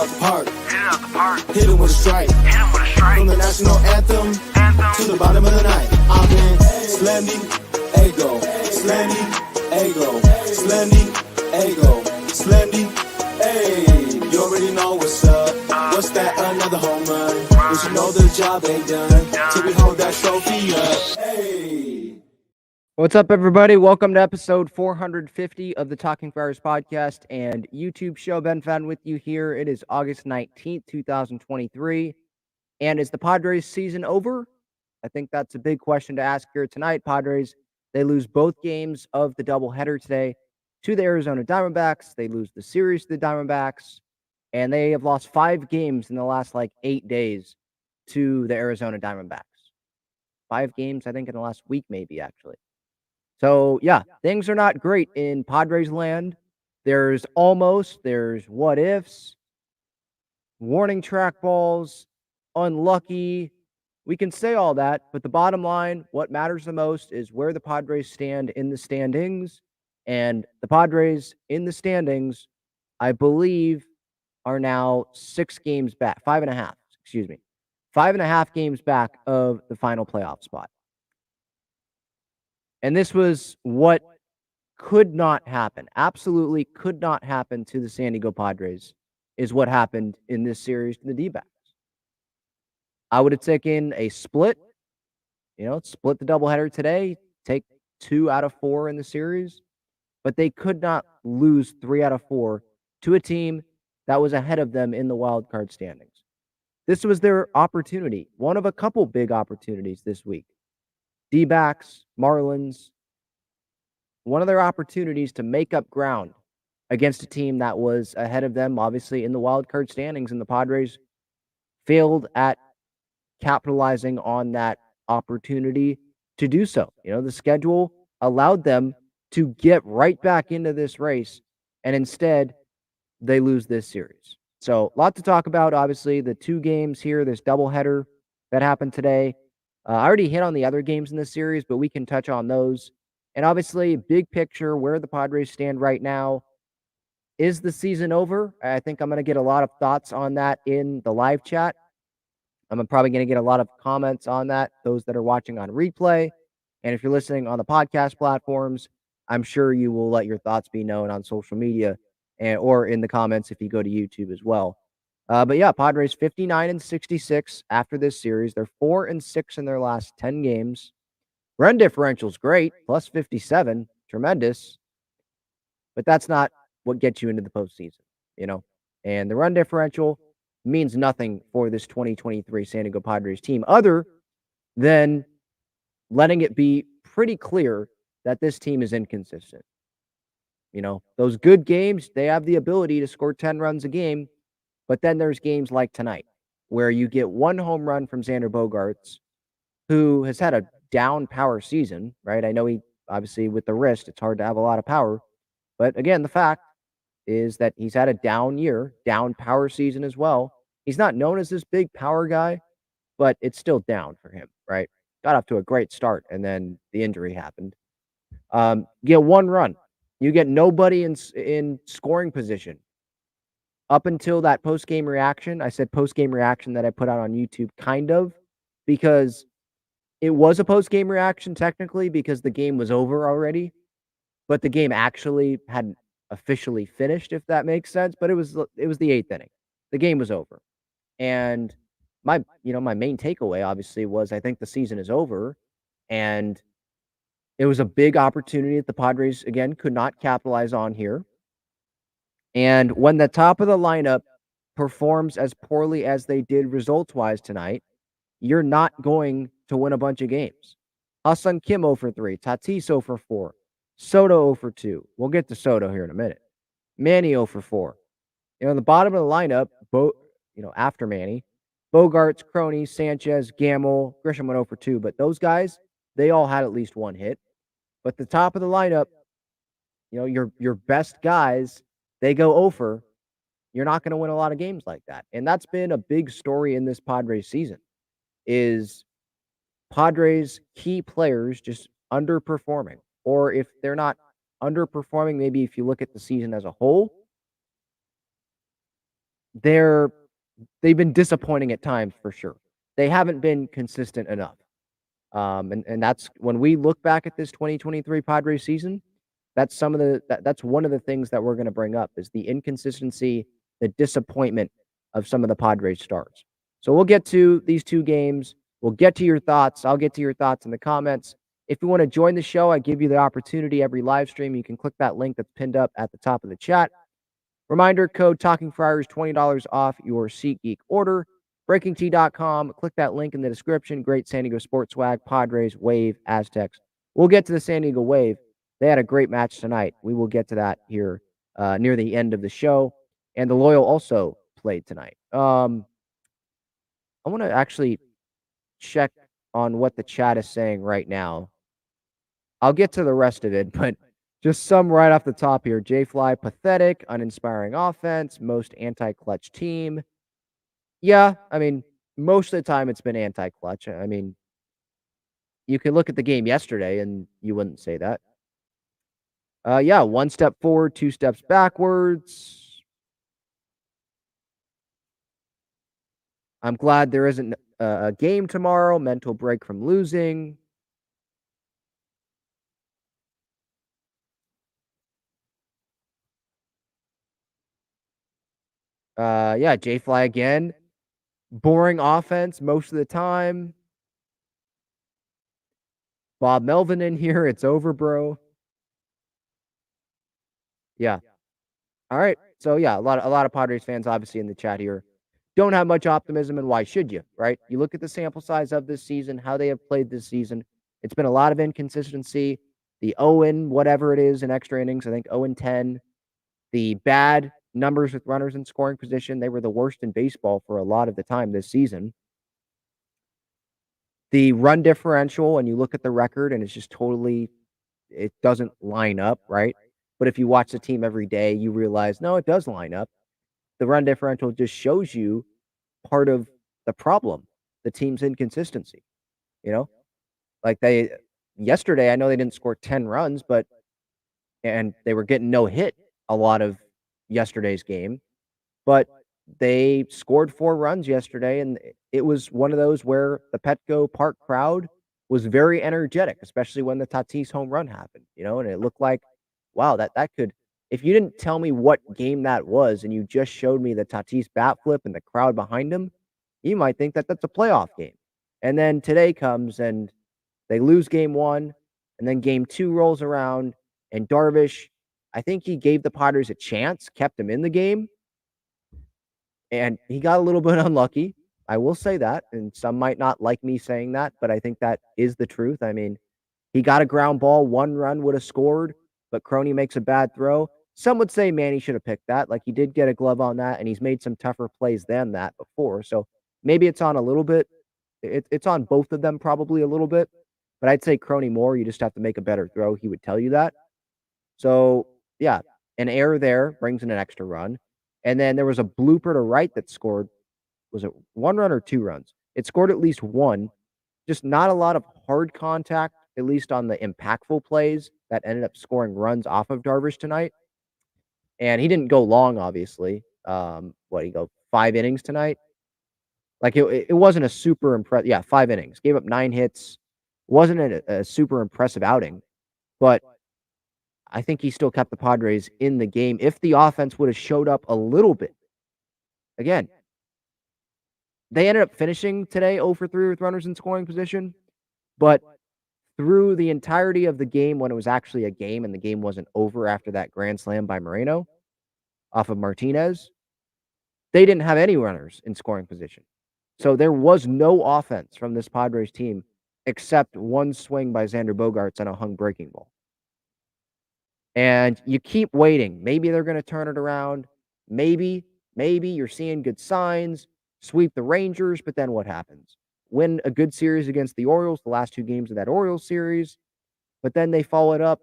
out the park. Hit him with a strike. From the national anthem to the bottom of the night. I've been slendy, ego, slendy, ego, slendy, ego, slendy, ay. You already know what's up. What's that? Another home run. But you know the job ain't done till we hold that trophy up. Hey. What's up, everybody? Welcome to episode 450 of the Talking Friars podcast and YouTube show. Ben Fadden with you here. It is August 19th, 2023. And is the Padres season over? I think that's a big question to ask here tonight. Padres, they lose both games of the doubleheader today to the Arizona Diamondbacks. They lose the series to the Diamondbacks. And they have lost 5 games in the last 8 days to the Arizona Diamondbacks. 5 games, I think, in the last week, maybe, actually. So, yeah, things are not great in Padres land. There's what ifs, warning track balls, unlucky. We can say all that, but the bottom line, what matters the most is where the Padres stand in the standings. And the Padres in the standings, I believe, are now 6 games back, 5.5, 5.5 games back of the final playoff spot. And this was what could not happen, absolutely could not happen to the San Diego Padres, is what happened in this series to the Dbacks. I would have taken a split, split the doubleheader today, take 2 out of 4 in the series, but they could not lose 3 out of 4 to a team that was ahead of them in the wild card standings. This was their opportunity, one of a couple big opportunities this week. Dbacks, Marlins, one of their opportunities to make up ground against a team that was ahead of them, obviously, in the wild card standings, and the Padres failed at capitalizing on that opportunity to do so. The schedule allowed them to get right back into this race, and instead, they lose this series. So, a lot to talk about, obviously, the 2 games here, this doubleheader that happened today. I already hit on the other games in this series, but we can touch on those. And obviously, big picture, where the Padres stand right now. Is the season over? I think I'm going to get a lot of thoughts on that in the live chat. I'm probably going to get a lot of comments on that, those that are watching on replay. And if you're listening on the podcast platforms, I'm sure you will let your thoughts be known on social media or in the comments if you go to YouTube as well. But yeah, Padres 59-66 after this series. They're 4-6 in their last 10 games. Run differential's great, plus 57, tremendous. But that's not what gets you into the postseason, And the run differential means nothing for this 2023 San Diego Padres team, other than letting it be pretty clear that this team is inconsistent. Those good games, they have the ability to score 10 runs a game, but then there's games like tonight where you get 1 home run from Xander Bogaerts, who has had a down power season, right? I know he, obviously, with the wrist, it's hard to have a lot of power. But again, the fact is that he's had a down year, down power season as well. He's not known as this big power guy, but it's still down for him, right? Got off to a great start, and then the injury happened. Get 1 run. You get nobody in scoring position. Up until that post-game reaction, I said post-game reaction that I put out on YouTube, kind of, because it was a post-game reaction technically because the game was over already, but the game actually hadn't officially finished, if that makes sense. But it was the 8th inning. The game was over. And my main takeaway, obviously, was I think the season is over. And it was a big opportunity that the Padres, again, could not capitalize on here. And when the top of the lineup performs as poorly as they did results-wise tonight, you're not going to win a bunch of games. Ha-Seong Kim 0 for 3, Tatis 0 for 4, Soto 0 for 2. We'll get to Soto here in a minute. Manny 0 for 4. The bottom of the lineup, after Manny, Bogaerts, Crony, Sanchez, Gamble, Grisham went 0 for 2. But those guys, they all had at least 1 hit. But the top of the lineup, your best guys, they go 0 for. You're not going to win a lot of games like that. And that's been a big story in this Padres season, is Padres key players just underperforming. Or if they're not underperforming, maybe if you look at the season as a whole, they're they've been disappointing at times for sure. They haven't been consistent enough. And that's when we look back at this 2023 Padres season, that's one of the things that we're going to bring up is the inconsistency, the disappointment of some of the Padres stars. So we'll get to these two games. We'll get to your thoughts. I'll get to your thoughts in the comments. If you want to join the show, I give you the opportunity every live stream. You can click that link that's pinned up at the top of the chat. Reminder code Talking Friars, $20 off your SeatGeek order. BreakingT.com. Click that link in the description. Great San Diego sports swag, Padres, Wave, Aztecs. We'll get to the San Diego Wave. They had a great match tonight. We will get to that here near the end of the show. And the Loyal also played tonight. I want to actually check on what the chat is saying right now. I'll get to the rest of it, but just some right off the top here. J-Fly, pathetic, uninspiring offense, most anti-clutch team. Yeah, I mean, most of the time it's been anti-clutch. I mean, you could look at the game yesterday and you wouldn't say that. Yeah, one step forward, two steps backwards. I'm glad there isn't a game tomorrow. Mental break from losing. Yeah, J-Fly again. Boring offense most of the time. Bob Melvin in here. It's over, bro. Yeah. All right. So yeah, a lot of Padres fans obviously in the chat here don't have much optimism, and why should you, right? You look at the sample size of this season, how they have played this season. It's been a lot of inconsistency. The 0 whatever it is in extra innings, I think 0-10. The bad numbers with runners in scoring position, they were the worst in baseball for a lot of the time this season. The run differential, and you look at the record, and it's just totally, it doesn't line up, right? But if you watch the team every day, you realize, no, it does line up. The run differential just shows you part of the problem, the team's inconsistency, you know? Like yesterday, I know they didn't score 10 runs, and they were getting no hit a lot of yesterday's game, but they scored 4 runs yesterday, and it was one of those where the Petco Park crowd was very energetic, especially when the Tatis home run happened, and it looked like, wow, that could, if you didn't tell me what game that was and you just showed me the Tatis bat flip and the crowd behind him, you might think that that's a playoff game. And then today comes and they lose game 1, and then game 2 rolls around, and Darvish, I think he gave the Padres a chance, kept them in the game, and he got a little bit unlucky. I will say that, and some might not like me saying that, but I think that is the truth. I mean, he got a ground ball, 1 run would have scored, but Crony makes a bad throw. Some would say Manny should have picked that. Like, he did get a glove on that, and he's made some tougher plays than that before. So maybe it's on a little bit. It's on both of them probably a little bit, but I'd say Crony more. You just have to make a better throw. He would tell you that. So, yeah, an error there brings in an extra run. And then there was a blooper to right that scored. Was it 1 run or 2 runs? It scored at least 1. Just not a lot of hard contact, at least on the impactful plays that ended up scoring runs off of Darvish tonight. And he didn't go long, obviously. He go 5 innings tonight? Like, it wasn't a super impressive. Yeah, 5 innings. Gave up 9 hits. Wasn't a super impressive outing, but I think he still kept the Padres in the game. If the offense would have showed up a little bit, again, they ended up finishing today 0 for 3 with runners in scoring position, but through the entirety of the game, when it was actually a game and the game wasn't over after that grand slam by Moreno off of Martinez, they didn't have any runners in scoring position. So there was no offense from this Padres team except 1 swing by Xander Bogaerts on a hung breaking ball. And you keep waiting. Maybe they're going to turn it around. Maybe you're seeing good signs, sweep the Rangers, but then what happens? Win a good series against the Orioles, the last 2 games of that Orioles series, but then they follow it up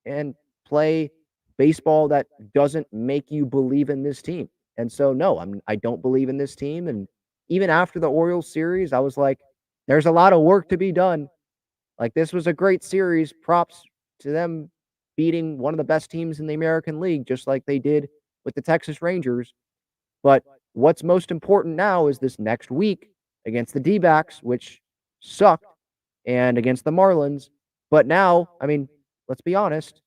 and play baseball that doesn't make you believe in this team. And so, no, I don't believe in this team. And even after the Orioles series, I was like, there's a lot of work to be done. Like, this was a great series. Props to them beating one of the best teams in the American League, just like they did with the Texas Rangers. But what's most important now is this next week against the Dbacks, which sucked, and against the Marlins. But now, I mean, let's be honest,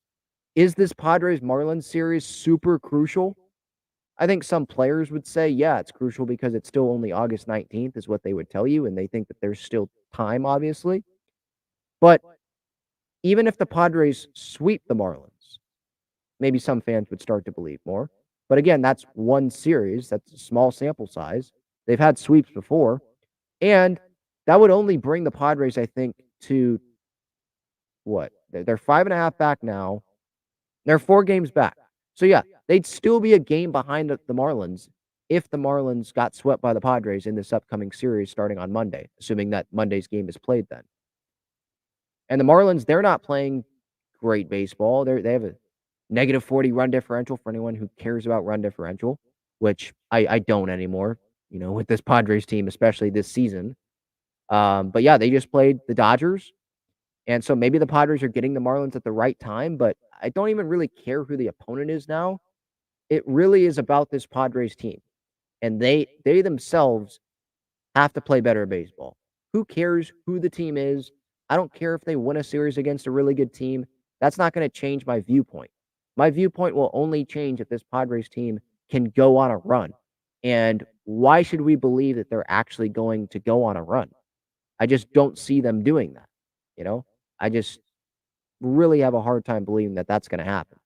is this Padres-Marlins series super crucial? I think some players would say, yeah, it's crucial because it's still only August 19th is what they would tell you, and they think that there's still time, obviously. But even if the Padres sweep the Marlins, maybe some fans would start to believe more. But again, that's one series. That's a small sample size. They've had sweeps before. And that would only bring the Padres, I think, to what? They're 5.5 back now. They're 4 games back. So, yeah, they'd still be a game behind the Marlins if the Marlins got swept by the Padres in this upcoming series starting on Monday, assuming that Monday's game is played then. And the Marlins, they're not playing great baseball. They have a negative 40 run differential for anyone who cares about run differential, which I don't anymore, with this Padres team, especially this season. But yeah, they just played the Dodgers. And so maybe the Padres are getting the Marlins at the right time, but I don't even really care who the opponent is now. It really is about this Padres team. And they themselves have to play better baseball. Who cares who the team is? I don't care if they win a series against a really good team. That's not going to change my viewpoint. My viewpoint will only change if this Padres team can go on a run. And why should we believe that they're actually going to go on a run? I just don't see them doing that. I just really have a hard time believing that that's going to happen.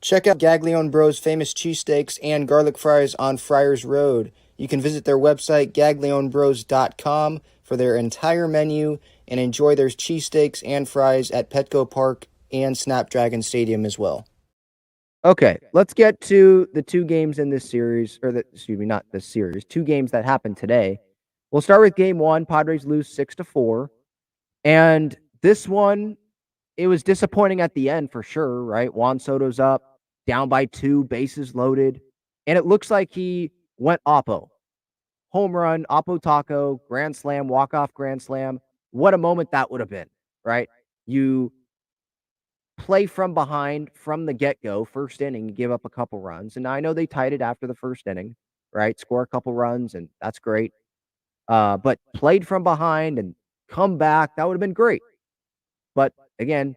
Check out Gaglione Bros' famous cheesesteaks and garlic fries on Friars Road. You can visit their website, gaglionebros.com, for their entire menu and enjoy their cheesesteaks and fries at Petco Park and Snapdragon Stadium as well. Okay, let's get to the 2 games in this series, not this series, 2 games that happened today. We'll start with game 1. Padres lose 6-4. And this one, it was disappointing at the end for sure, right? Juan Soto's up, down by 2, bases loaded. And it looks like he went oppo. Home run, oppo taco, grand slam, walk-off grand slam. What a moment that would have been, right? You play from behind from the get-go, first inning, you give up a couple runs. And I know they tied it after the first inning, right? Score a couple runs, and that's great. But played from behind and come back, that would have been great. But again,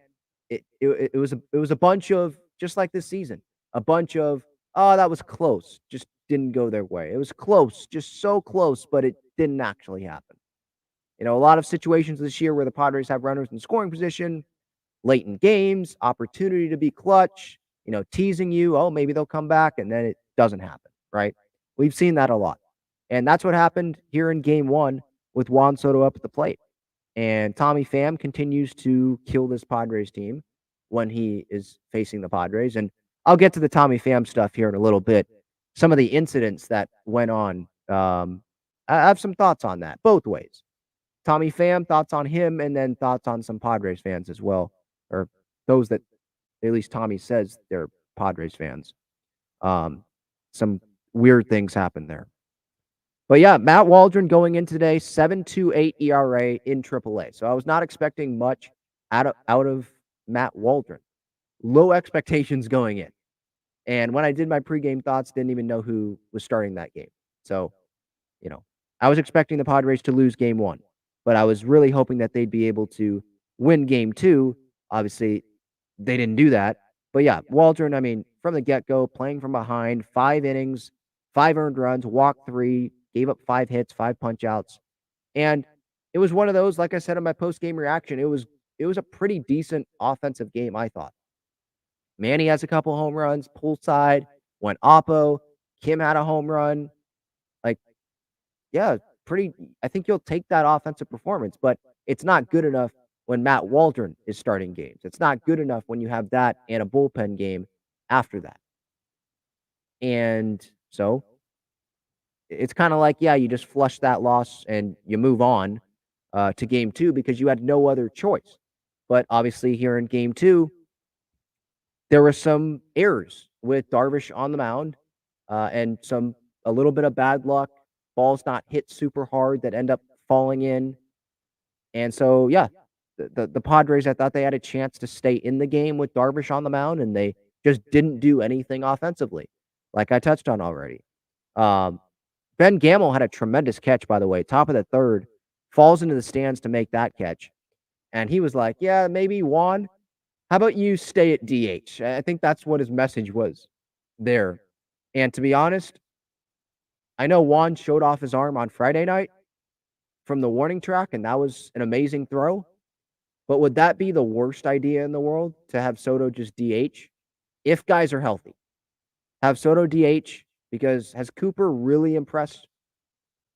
it was a bunch of, just like this season, a bunch of, oh, that was close, just didn't go their way. It was close, just so close, but it didn't actually happen. A lot of situations this year where the Padres have runners in scoring position, late in games, opportunity to be clutch, teasing you, oh, maybe they'll come back, and then it doesn't happen, right? We've seen that a lot. And that's what happened here in game 1 with Juan Soto up at the plate. And Tommy Pham continues to kill this Padres team when he is facing the Padres. And I'll get to the Tommy Pham stuff here in a little bit. Some of the incidents that went on, I have some thoughts on that, both ways. Tommy Pham, thoughts on him, and then thoughts on some Padres fans as well, or those that at least Tommy says they're Padres fans. Some weird things happened there. But yeah, Matt Waldron going in today, 7.28 ERA in AAA. So I was not expecting much out of Matt Waldron. Low expectations going in. And when I did my pregame thoughts, didn't even know who was starting that game. So, I was expecting the Padres to lose game 1, but I was really hoping that they'd be able to win game 2. Obviously, they didn't do that. But yeah, Waldron, from the get-go, playing from behind, 5 innings, 5 earned runs, walked 3, gave up 5 hits, 5 punch-outs. And it was one of those, like I said in my post-game reaction, it was a pretty decent offensive game, I thought. Manny has a couple home runs, pull side, went oppo. Kim had a home run. Yeah, I think you'll take that offensive performance, but it's not good enough when Matt Waldron is starting games. It's not good enough when you have that and a bullpen game after that. And so it's kind of like, yeah, you just flush that loss and you move on to game 2 because you had no other choice. But obviously here in game 2, there were some errors with Darvish on the mound and a little bit of bad luck. Balls not hit super hard that end up falling in. And so, yeah, the Padres, I thought they had a chance to stay in the game with Darvish on the mound, and they just didn't do anything offensively, like I touched on already. Ben Gamel had a tremendous catch, by the way, top of the third, falls into the stands to make that catch. And he was like, yeah, maybe Juan, how about you stay at DH? I think that's what his message was there. And to be honest, I know Juan showed off his arm on Friday night from the warning track, and that was an amazing throw. But would that be the worst idea in the world to have Soto just DH if guys are healthy? Have Soto DH because has Cooper really impressed?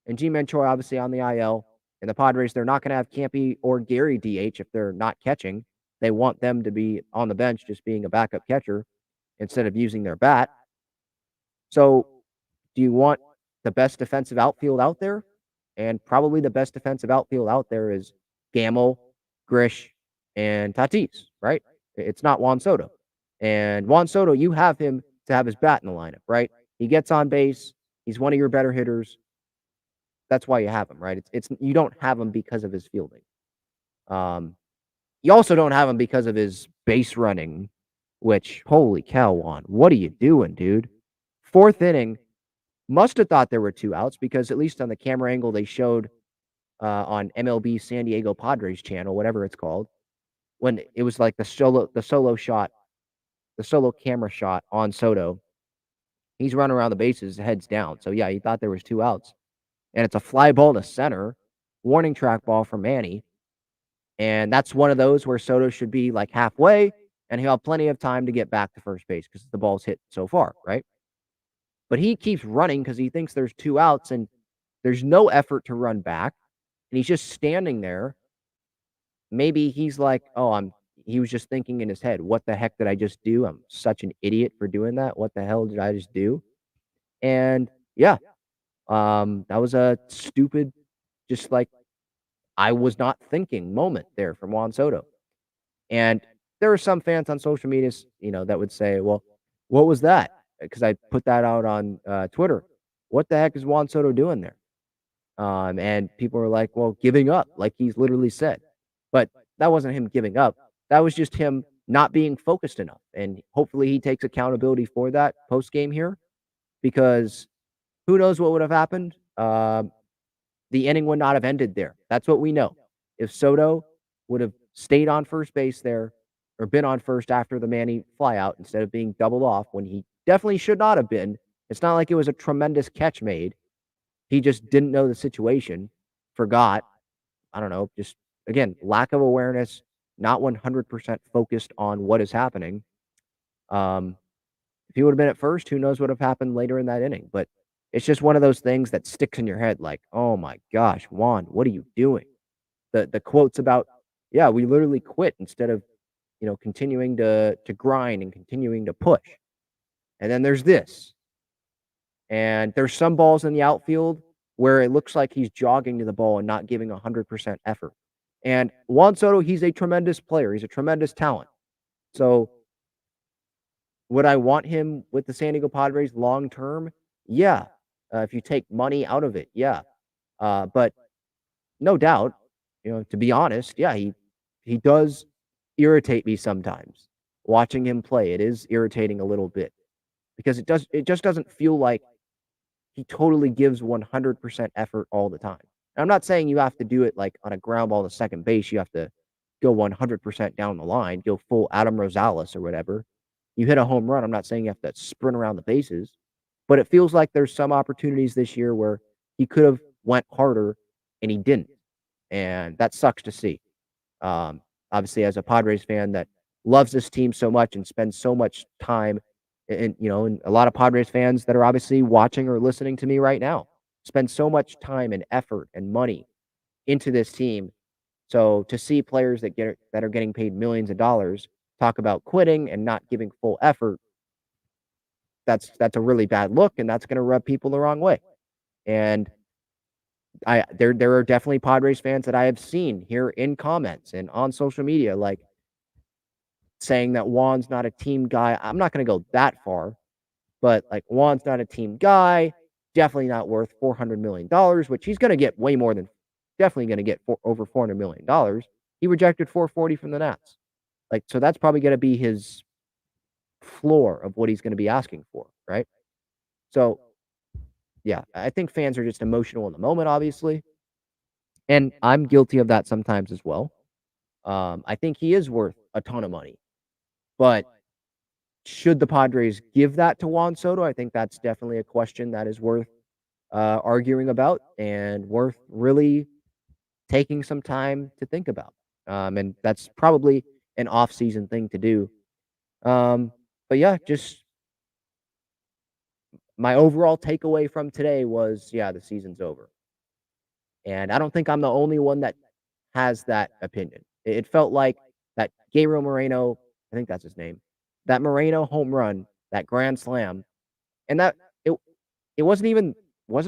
And G-Man Choi obviously on the IL. And the Padres, they're not going to have Campy or Gary DH if they're not catching. They want them to be on the bench just being a backup catcher instead of using their bat. So do you want the best defensive outfield out there? And probably the best defensive outfield out there is Gamel, Grish, and Tatis, right? It's not Juan Soto. And Juan Soto, you have him to have his bat in the lineup, right? He gets on base. He's one of your better hitters. That's why you have him, right? It's you don't have him because of his fielding. You also don't have him because of his base running, which, holy cow, Juan, what are you doing, dude? Fourth inning, must have thought there were 2 outs because at least on the camera angle they showed on MLB San Diego Padres channel, whatever it's called, when it was like the solo shot, the solo camera shot on Soto. He's running around the bases, heads down. So yeah, he thought there was 2 outs. And it's a fly ball to center, warning track ball from Manny. And that's one of those where Soto should be like halfway, and he'll have plenty of time to get back to first base because the ball's hit so far, right? But he keeps running because he thinks there's 2 outs, and there's no effort to run back. And he's just standing there. Maybe he's like, he was just thinking in his head, what the heck did I just do? I'm such an idiot for doing that. What the hell did I just do? And yeah, that was a stupid, just like I was not thinking moment there from Juan Soto. And there are some fans on social media, that would say, well, what was that? Because I put that out on Twitter. What the heck is Juan Soto doing there? And people were like, well, giving up, like he's literally said. But that wasn't him giving up. That was just him not being focused enough. And hopefully he takes accountability for that post-game here, because who knows what would have happened. The inning would not have ended there. That's what we know. If Soto would have stayed on first base there or been on first after the Manny flyout instead of being doubled off when he definitely should not have been, it's not like it was a tremendous catch made. He just didn't know the situation, forgot. I don't know, just, again, lack of awareness, not 100% focused on what is happening. If he would have been at first, who knows what would have happened later in that inning. But it's just one of those things that sticks in your head like, oh my gosh, Juan, what are you doing? The quotes about, yeah, we literally quit instead of, continuing to grind and continuing to push. And then there's this. And there's some balls in the outfield where it looks like he's jogging to the ball and not giving 100% effort. And Juan Soto, he's a tremendous player. He's a tremendous talent. So would I want him with the San Diego Padres long term? Yeah. If you take money out of it, yeah. But no doubt, to be honest, yeah, he does irritate me sometimes. Watching him play, it is irritating a little bit because it just doesn't feel like he totally gives 100% effort all the time. And I'm not saying you have to do it like on a ground ball to second base. You have to go 100% down the line, go full Adam Rosales or whatever. You hit a home run. I'm not saying you have to sprint around the bases, but it feels like there's some opportunities this year where he could have went harder and he didn't. And that sucks to see. Obviously, as a Padres fan that loves this team so much and spends so much time, and a lot of Padres fans that are obviously watching or listening to me right now spend so much time and effort and money into this team. So to see players that are getting paid millions of dollars talk about quitting and not giving full effort, that's a really bad look, and that's going to rub people the wrong way. And there are definitely Padres fans that I have seen here in comments and on social media, like saying that Juan's not a team guy. I'm not going to go that far, but like Juan's not a team guy, definitely not worth $400 million, which he's going to get way more than, definitely going to get over $400 million. He rejected $440 from the Nats. So that's probably going to be his floor of what he's going to be asking for, right? So yeah, I think fans are just emotional in the moment, obviously. And I'm guilty of that sometimes as well. I think he is worth a ton of money. But should the Padres give that to Juan Soto? I think that's definitely a question that is worth arguing about and worth really taking some time to think about. And that's probably an off-season thing to do. But yeah, just my overall takeaway from today was, yeah, the season's over. And I don't think I'm the only one that has that opinion. It felt like that Gabriel Moreno, I think that's his name, that Moreno home run, that grand slam, and that it it wasn't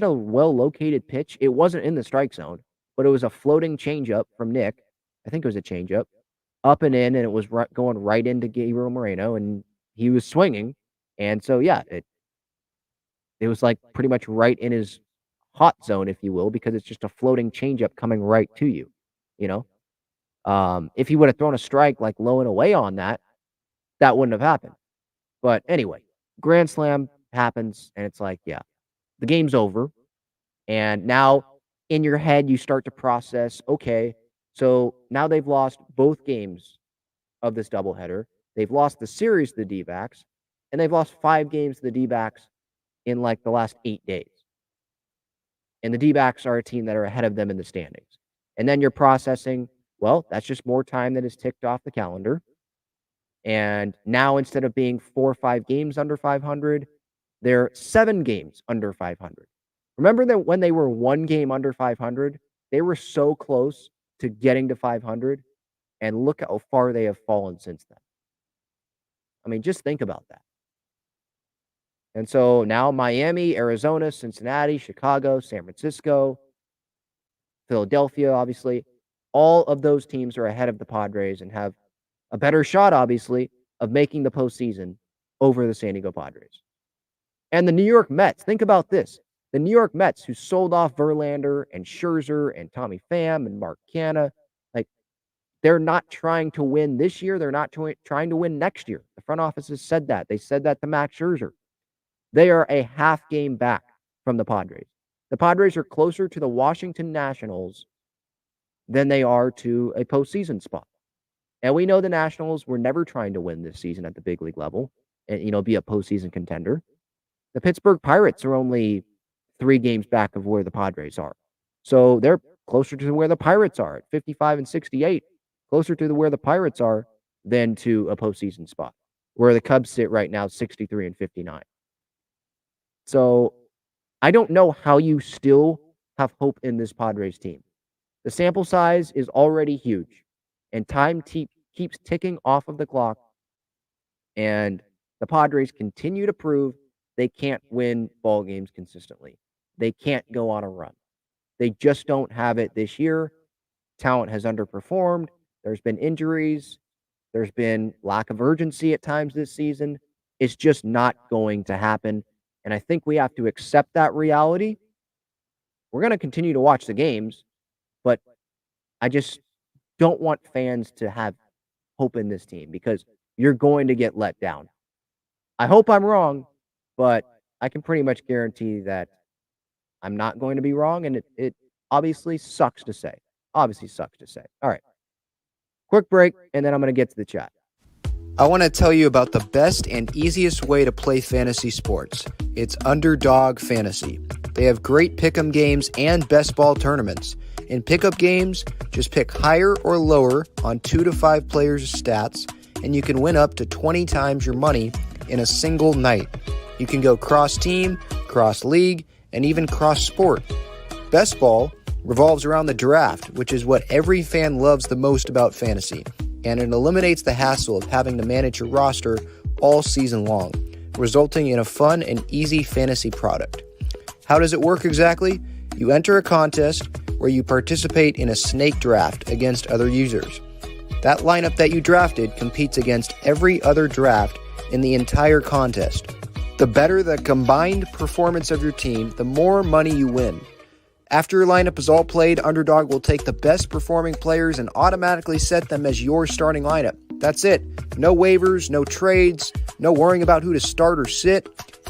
a well located pitch. It wasn't in the strike zone, but it was a floating changeup from Nick. I think it was a changeup up and in, and it was going right into Gabriel Moreno, and he was swinging, and so yeah, it was like pretty much right in his hot zone, if you will, because it's just a floating changeup coming right to you. You know, if he would have thrown a strike like low and away on that, that wouldn't have happened. But anyway, grand slam happens, and it's like, yeah, the game's over. And now in your head, you start to process, okay, so now they've lost both games of this doubleheader. They've lost the series to the Dbacks, and they've lost 5 games to the Dbacks in like the last 8 days. And the Dbacks are a team that are ahead of them in the standings. And then you're processing, well, that's just more time that is ticked off the calendar. And now instead of being 4 or 5 games under 500, they're 7 games under 500. Remember that when they were 1 game under 500, they were so close to getting to 500, and look how far they have fallen since then. I mean, just think about that. And so now Miami, Arizona, Cincinnati, Chicago, San Francisco, Philadelphia, obviously, all of those teams are ahead of the Padres and have a better shot, obviously, of making the postseason over the San Diego Padres. And the New York Mets, think about this. The New York Mets, who sold off Verlander and Scherzer and Tommy Pham and Mark Canha, like, they're not trying to win this year. They're not trying to win next year. The front office has said that. They said that to Max Scherzer. They are a half game back from the Padres. The Padres are closer to the Washington Nationals than they are to a postseason spot. And we know the Nationals were never trying to win this season at the big league level and, be a postseason contender. The Pittsburgh Pirates are only 3 games back of where the Padres are. So they're closer to where the Pirates are at 55 and 68, closer to where the Pirates are than to a postseason spot, where the Cubs sit right now 63 and 59. So I don't know how you still have hope in this Padres team. The sample size is already huge, and time keeps ticking off of the clock, and the Padres continue to prove they can't win ball games consistently. They can't go on a run. They just don't have it this year. Talent has underperformed. There's been injuries. There's been lack of urgency at times this season. It's just not going to happen. And I think we have to accept that reality. We're going to continue to watch the games, but I just don't want fans to have hope in this team because you're going to get let down. I hope I'm wrong, but I can pretty much guarantee that I'm not going to be wrong, and it obviously sucks to say. All right. Quick break, and then I'm going to get to the chat. I want to tell you about the best and easiest way to play fantasy sports. It's Underdog Fantasy. They have great pick'em games and best ball tournaments. In pick'em games, just pick higher or lower on 2 to 5 players' stats, and you can win up to 20 times your money in a single night. You can go cross-team, cross-league, and even cross-sport. Best ball revolves around the draft, which is what every fan loves the most about fantasy, and it eliminates the hassle of having to manage your roster all season long, resulting in a fun and easy fantasy product. How does it work exactly? You enter a contest where you participate in a snake draft against other users. That lineup that you drafted competes against every other draft in the entire contest. The better the combined performance of your team, the more money you win. After your lineup is all played, Underdog will take the best performing players and automatically set them as your starting lineup. That's it. No waivers, no trades, no worrying about who to start or sit.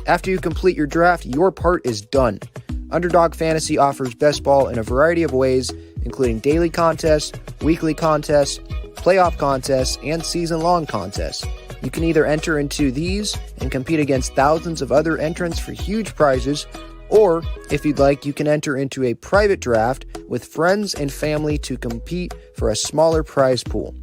After you complete your draft, your part is done. Underdog Fantasy offers best ball in a variety of ways, including daily contests, weekly contests, playoff contests, and season-long contests. You can either enter into these and compete against thousands of other entrants for huge prizes, or, if you'd like, you can enter into a private draft with friends and family to compete for a smaller prize pool.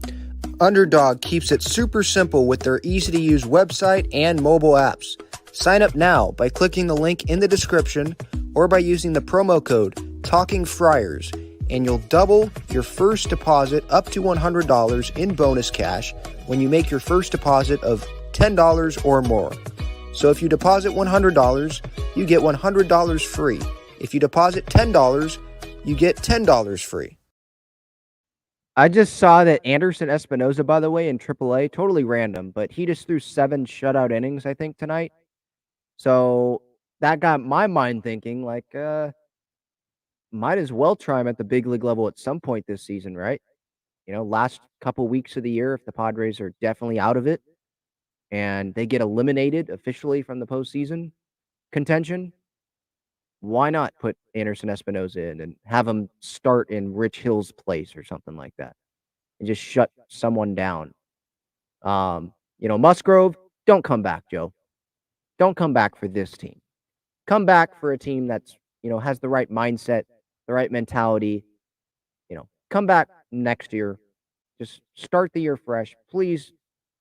Underdog keeps it super simple with their easy-to-use website and mobile apps. Sign up now by clicking the link in the description or by using the promo code TALKINGFRIARS, and you'll double your first deposit up to $100 in bonus cash when you make your first deposit of $10 or more. So if you deposit $100, you get $100 free. If you deposit $10, you get $10 free. I just saw that Anderson Espinoza, by the way, in AAA, totally random, but he just threw 7 shutout innings, I think, tonight. So that got my mind thinking, like, might as well try him at the big league level at some point this season, right? Last couple weeks of the year, if the Padres are definitely out of it and they get eliminated officially from the postseason contention, why not put Anderson Espinoza in and have him start in Rich Hill's place or something like that and just shut someone down? Musgrove, don't come back, Joe. Don't come back for this team. Come back for a team that's, has the right mindset, the right mentality. Come back next year. Just start the year fresh. Please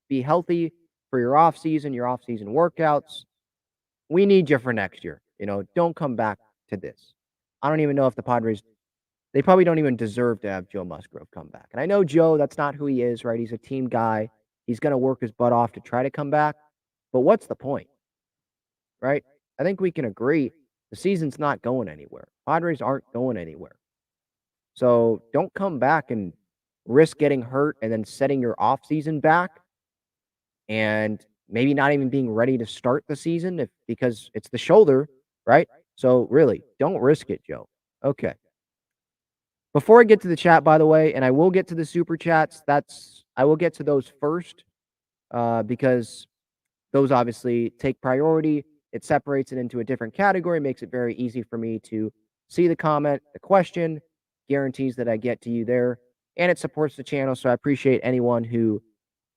be healthy for your off-season workouts. We need you for next year. Don't come back to this. I don't even know if the Padres, they probably don't even deserve to have Joe Musgrove come back. And I know Joe, that's not who he is, right? He's a team guy. He's going to work his butt off to try to come back. But what's the point, right? I think we can agree the season's not going anywhere. Padres aren't going anywhere. So don't come back and risk getting hurt and then setting your offseason back and maybe not even being ready to start the season because it's the shoulder, right? So really, don't risk it, Joe. Okay. Before I get to the chat, by the way, and I will get to the super chats, I will get to those first because those obviously take priority. It separates it into a different category, makes it very easy for me to see the comment, the question, guarantees that I get to you there, and it supports the channel. So I appreciate anyone who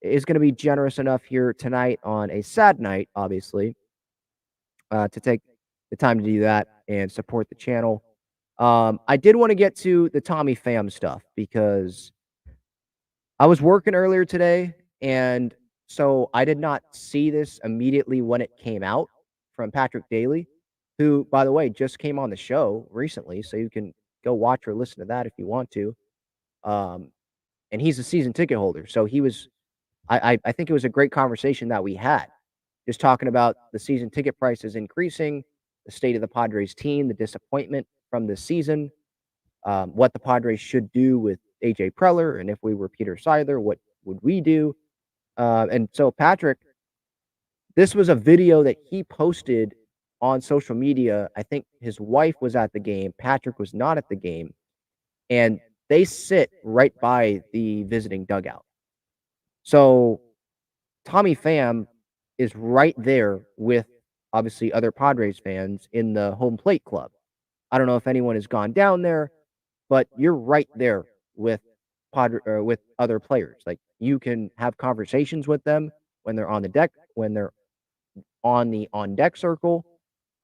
is going to be generous enough here tonight on a sad night, obviously, to take the time to do that and support the channel. I did want to get to the Tommy Pham stuff because I was working earlier today, and so I did not see this immediately when it came out from Patrick Daly, who, by the way, just came on the show recently, so you can go watch or listen to that if you want to. And he's a season ticket holder, so he was. I think it was a great conversation that we had, just talking about the season ticket prices increasing, the state of the Padres team, the disappointment from this season, what the Padres should do with AJ Preller, and if we were Peter Seidler, what would we do? And so Patrick, this was a video that he posted on social media. I think his wife was at the game. Patrick was not at the game. And they sit right by the visiting dugout. So Tommy Pham is right there with, obviously, other Padres fans in the home plate club. I don't know if anyone has gone down there, but you're right there with with other players. Like, you can have conversations with them when they're on the deck, when they're on the on-deck circle.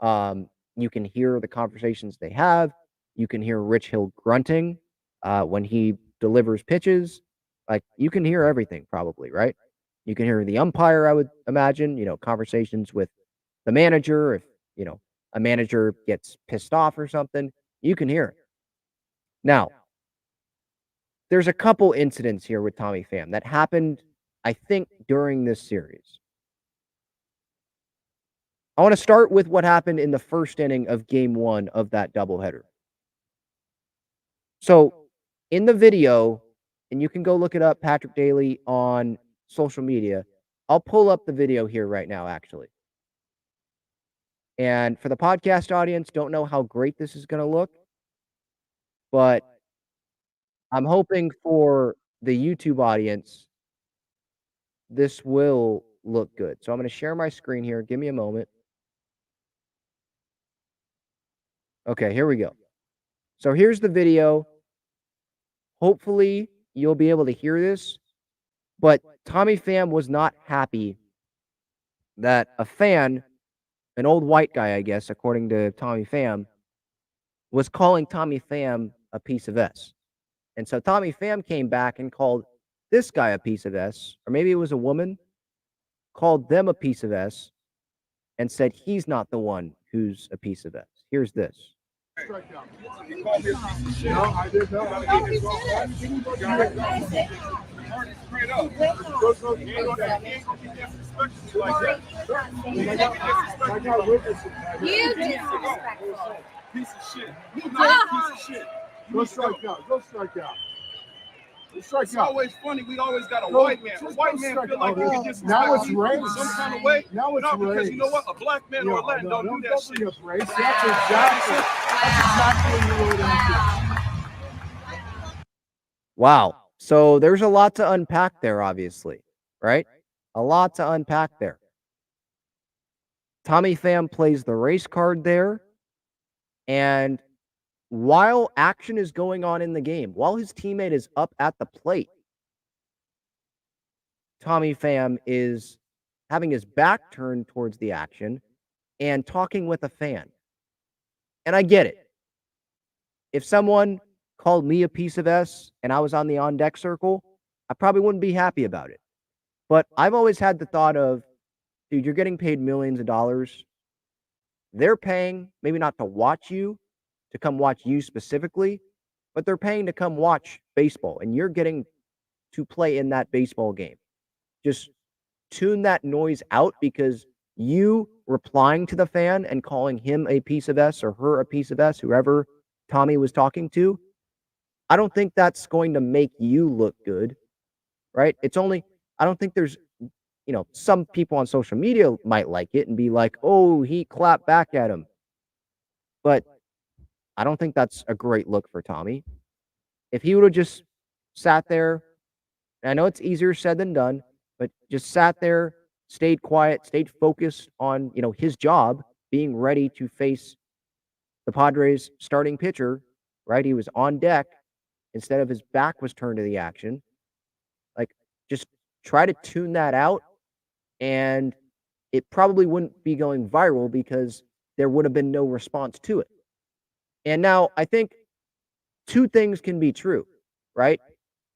You can hear the conversations they have. You can hear Rich Hill grunting when he delivers pitches. Like, you can hear everything probably, right? You can hear the umpire, I would imagine, conversations with the manager. If, a manager gets pissed off or something, you can hear it. Now, there's a couple incidents here with Tommy Pham that happened, I think, during this series. I want to start with what happened in the first inning of game 1 of that doubleheader. So, in the video, and you can go look it up, Patrick Daly, on social media. I'll pull up the video here right now, actually. And for the podcast audience, don't know how great this is going to look, but I'm hoping for the YouTube audience, this will look good. So I'm going to share my screen here. Give me a moment. Okay, here we go. So here's the video. Hopefully, you'll be able to hear this. But Tommy Pham was not happy that a fan, an old white guy, I guess, according to Tommy Pham, was calling Tommy Pham a piece of S. And so Tommy Pham came back and called this guy a piece of S, or maybe it was a woman, called them a piece of S, and said he's not the one who's a piece of S. Here's this. You called me a piece of shit. No, I did not. No, he didn't. Straight up. He ain't gonna be disrespectful like that. I got witnesses. You disrespectful. Piece of shit. You're not a piece of shit. Go strike out. Go strike out. It's always funny. We always got a white man. A white man feel like he can disrespect now it's people race. some kind of way. Now it's no, because race. you know what? A black man or a Latin don't do that shit. It's race. That's exactly what it is. Wow. So there's a lot to unpack there, obviously, right? A lot to unpack there. Tommy Pham plays the race card there. And while action is going on in the game, while his teammate is up at the plate, Tommy Pham is having his back turned towards the action and talking with a fan. And I get it. If someone called me a piece of S and I was on the on-deck circle, I probably wouldn't be happy about it. But I've always had the thought of, dude, you're getting paid millions of dollars. They're paying, maybe not to watch you, to come watch you specifically, but they're paying to come watch baseball, and you're getting to play in that baseball game. Just tune that noise out, because you replying to the fan and calling him a piece of S or her a piece of S, whoever Tommy was talking to, I don't think that's going to make you look good, right? It's only, I don't think there's, some people on social media might like it and be like, oh, he clapped back at him. But I don't think that's a great look for Tommy. If he would have just sat there, and I know it's easier said than done, but just sat there, stayed quiet, stayed focused on, his job, being ready to face the Padres starting pitcher, right? He was on deck instead of his back was turned to the action. Like, just try to tune that out, and it probably wouldn't be going viral because there would have been no response to it. And now I think two things can be true, right?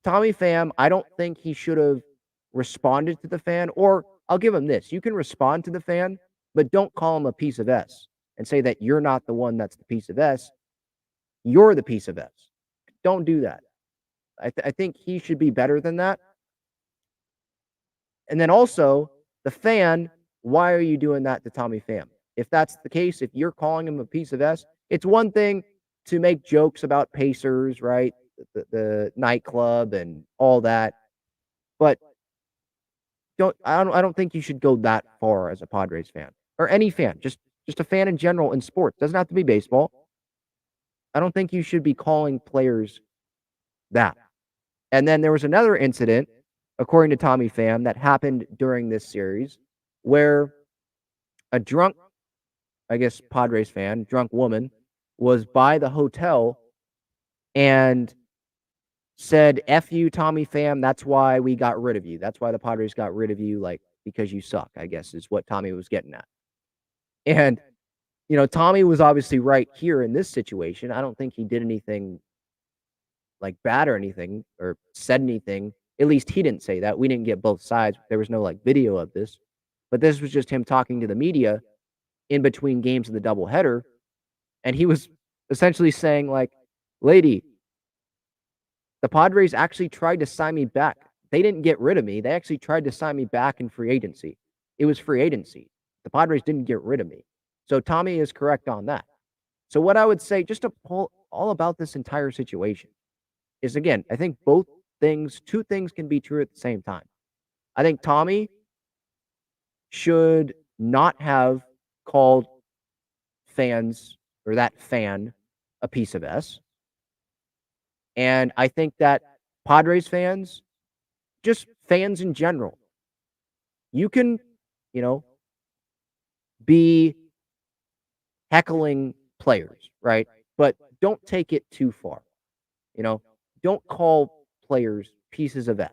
Tommy Pham, I don't think he should have responded to the fan, or I'll give him this. You can respond to the fan, but don't call him a piece of S and say that you're not the one that's the piece of S. You're the piece of S. Don't do that. I think he should be better than that. And then also, the fan, why are you doing that to Tommy Pham? If that's the case, if you're calling him a piece of S, it's one thing to make jokes about Pacers, right? The nightclub and all that. But I don't think you should go that far as a Padres fan, or any fan, just a fan in general in sports. Doesn't have to be baseball. I don't think you should be calling players that. And then there was another incident, according to Tommy Pham, that happened during this series where a drunk, I guess, Padres fan, drunk woman, was by the hotel and said, F you, Tommy Pham, that's why we got rid of you. That's why the Padres got rid of you, like, because you suck, I guess, is what Tommy was getting at. And, Tommy was obviously right here in this situation. I don't think he did anything, like, bad or anything, or said anything. At least he didn't say that. We didn't get both sides. There was no, like, video of this. But this was just him talking to the media in between games of the doubleheader. And he was essentially saying, like, lady, the Padres actually tried to sign me back. They didn't get rid of me. They actually tried to sign me back in free agency. It was free agency. The Padres didn't get rid of me. So Tommy is correct on that. So what I would say, just to pull all about this entire situation, is, again, I think two things can be true at the same time. I think Tommy should not have called fans, or that fan, a piece of S. And I think that Padres fans, just fans in general, you can, be heckling players, right? But don't take it too far. Don't call players pieces of S,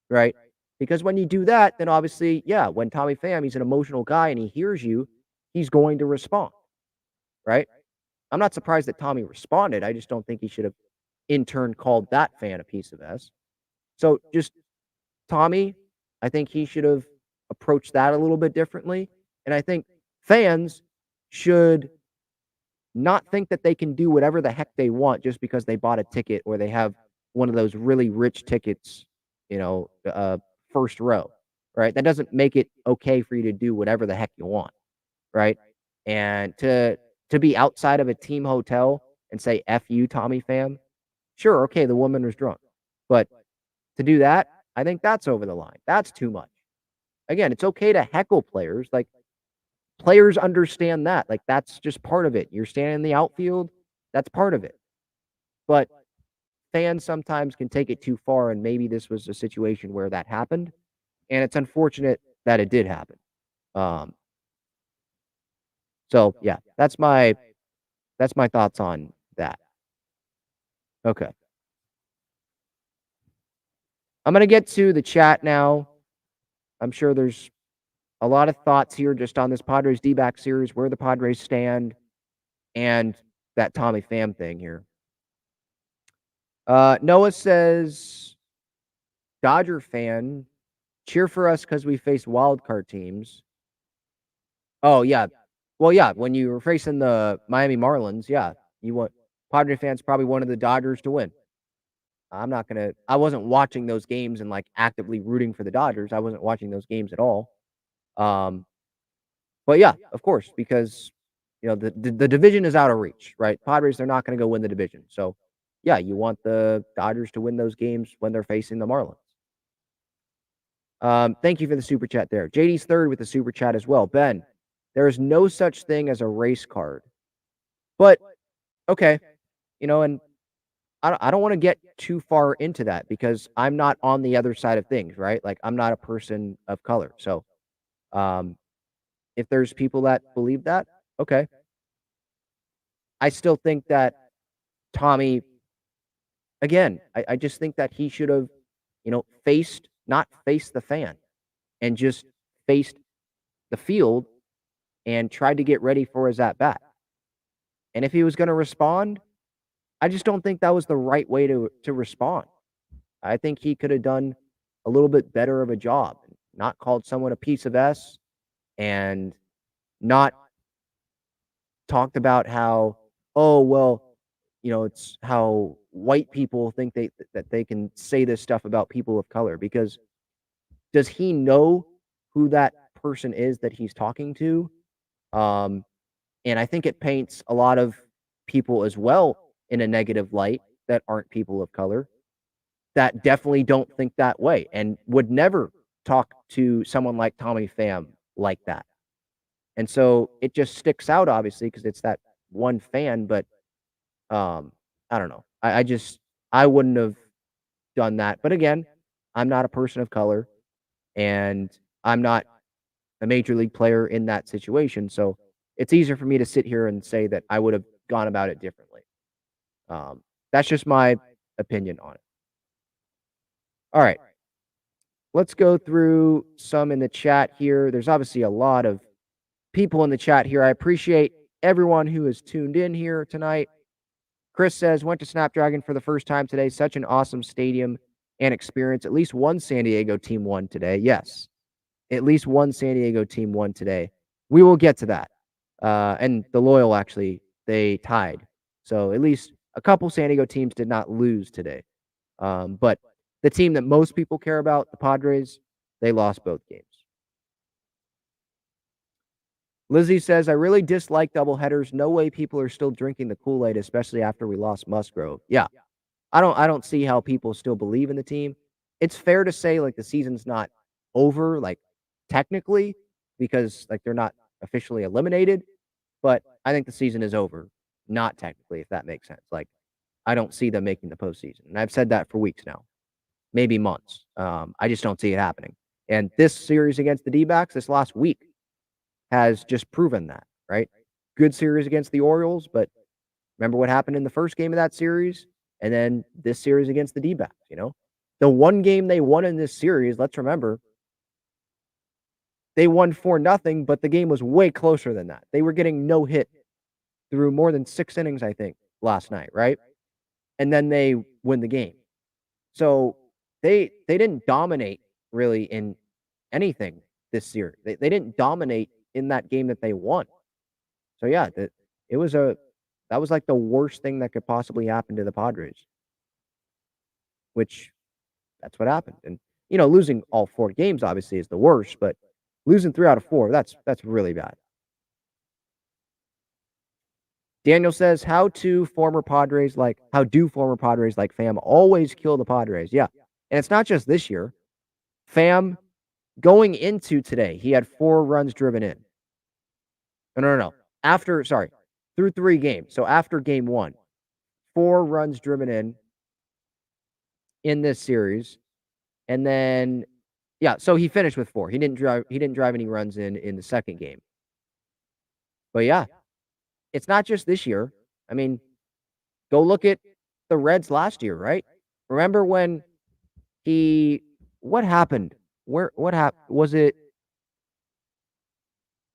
right? Because when you do that, then obviously, yeah, when Tommy Pham, he's an emotional guy and he hears you, he's going to respond, right? I'm not surprised that Tommy responded. I just don't think he should have in turn called that fan a piece of S. So just Tommy, I think he should have approached that a little bit differently. And I think fans should not think that they can do whatever the heck they want just because they bought a ticket or they have one of those really rich tickets, first row, right? That doesn't make it okay for you to do whatever the heck you want, right? And to be outside of a team hotel and say "F you, Tommy Pham," sure, okay, the woman was drunk, but to do that, I think that's over the line. That's too much. Again, it's okay to heckle players. Like, players understand that. Like, that's just part of it. You're standing in the outfield, that's part of it. But fans sometimes can take it too far, and maybe this was a situation where that happened, and it's unfortunate that it did happen. So yeah, that's my thoughts on that. Okay. I'm gonna get to the chat now. I'm sure there's a lot of thoughts here just on this Padres D-back series, where the Padres stand, and that Tommy Pham thing here. Noah says, Dodger fan, cheer for us because we faced wild card teams. Oh, yeah. Well, yeah, when you were facing the Miami Marlins, yeah, you want Padre fans probably wanted the Dodgers to win. I wasn't watching those games and like actively rooting for the Dodgers. I wasn't watching those games at all. But yeah, of course, because the division is out of reach, right? Padres, they're not going to go win the division. So yeah, you want the Dodgers to win those games when they're facing the Marlins. Thank you for the super chat there. JD's third with the super chat as well. Ben, there is no such thing as a race card. But okay, and I don't want to get too far into that because I'm not on the other side of things, right? Like, I'm not a person of color. So if there's people that believe that, okay. I still think that Tommy, again, I just think that he should have, not faced the fan and just faced the field and tried to get ready for his at-bat. And if he was going to respond, I just don't think that was the right way to respond. I think he could have done a little bit better of a job, not called someone a piece of S, and not talked about how, oh, well, it's how white people think that they can say this stuff about people of color. Because does he know who that person is that he's talking to? And I think it paints a lot of people as well in a negative light that aren't people of color, that definitely don't think that way and would never talk to someone like Tommy Pham like that. And so it just sticks out, obviously, because it's that one fan. But I don't know. I wouldn't have done that. But again, I'm not a person of color, and I'm not a major league player in that situation. So it's easier for me to sit here and say that I would have gone about it differently. That's just my opinion on it. All right. Let's go through some in the chat here. There's obviously a lot of people in the chat here. I appreciate everyone who has tuned in here tonight. Chris says, went to Snapdragon for the first time today. Such an awesome stadium and experience. At least one San Diego team won today. Yes, at least one San Diego team won today. We will get to that. And the Loyal, actually, they tied. So at least a couple San Diego teams did not lose today. But the team that most people care about, the Padres, they lost both games. Lizzie says, I really dislike doubleheaders. No way people are still drinking the Kool-Aid, especially after we lost Musgrove. Yeah. I don't see how people still believe in the team. It's fair to say, like, the season's not over, like, technically, because, like, they're not officially eliminated. But I think the season is over, not technically, if that makes sense. Like, I don't see them making the postseason. And I've said that for weeks now, maybe months. I just don't see it happening. And this series against the D-backs this last week has just proven that, right? good series against the Orioles, but remember what happened in the first game of that series? And then this series against the D-backs, The one game they won in this series, let's remember, they won 4-0, but the game was way closer than that. They were getting no hit through more than 6 innings, I think, last night, right? And then they win the game. So they didn't dominate really in anything this series. They didn't dominate in that game that they won. So yeah, that was like the worst thing that could possibly happen to the Padres. Which that's what happened. And losing all 4 games obviously is the worst, but losing 3 out of 4, that's really bad. Daniel says, how do former Padres like Pham always kill the Padres? Yeah. And it's not just this year. Pham, going into today, he had 4 runs driven in. No. Through 3 games. So after game 1, 4 runs driven in this series. And then, yeah, so he finished with 4. He didn't drive any runs in the second game. But yeah, it's not just this year. I mean, go look at the Reds last year, right? Remember when what happened? What happened? Was it,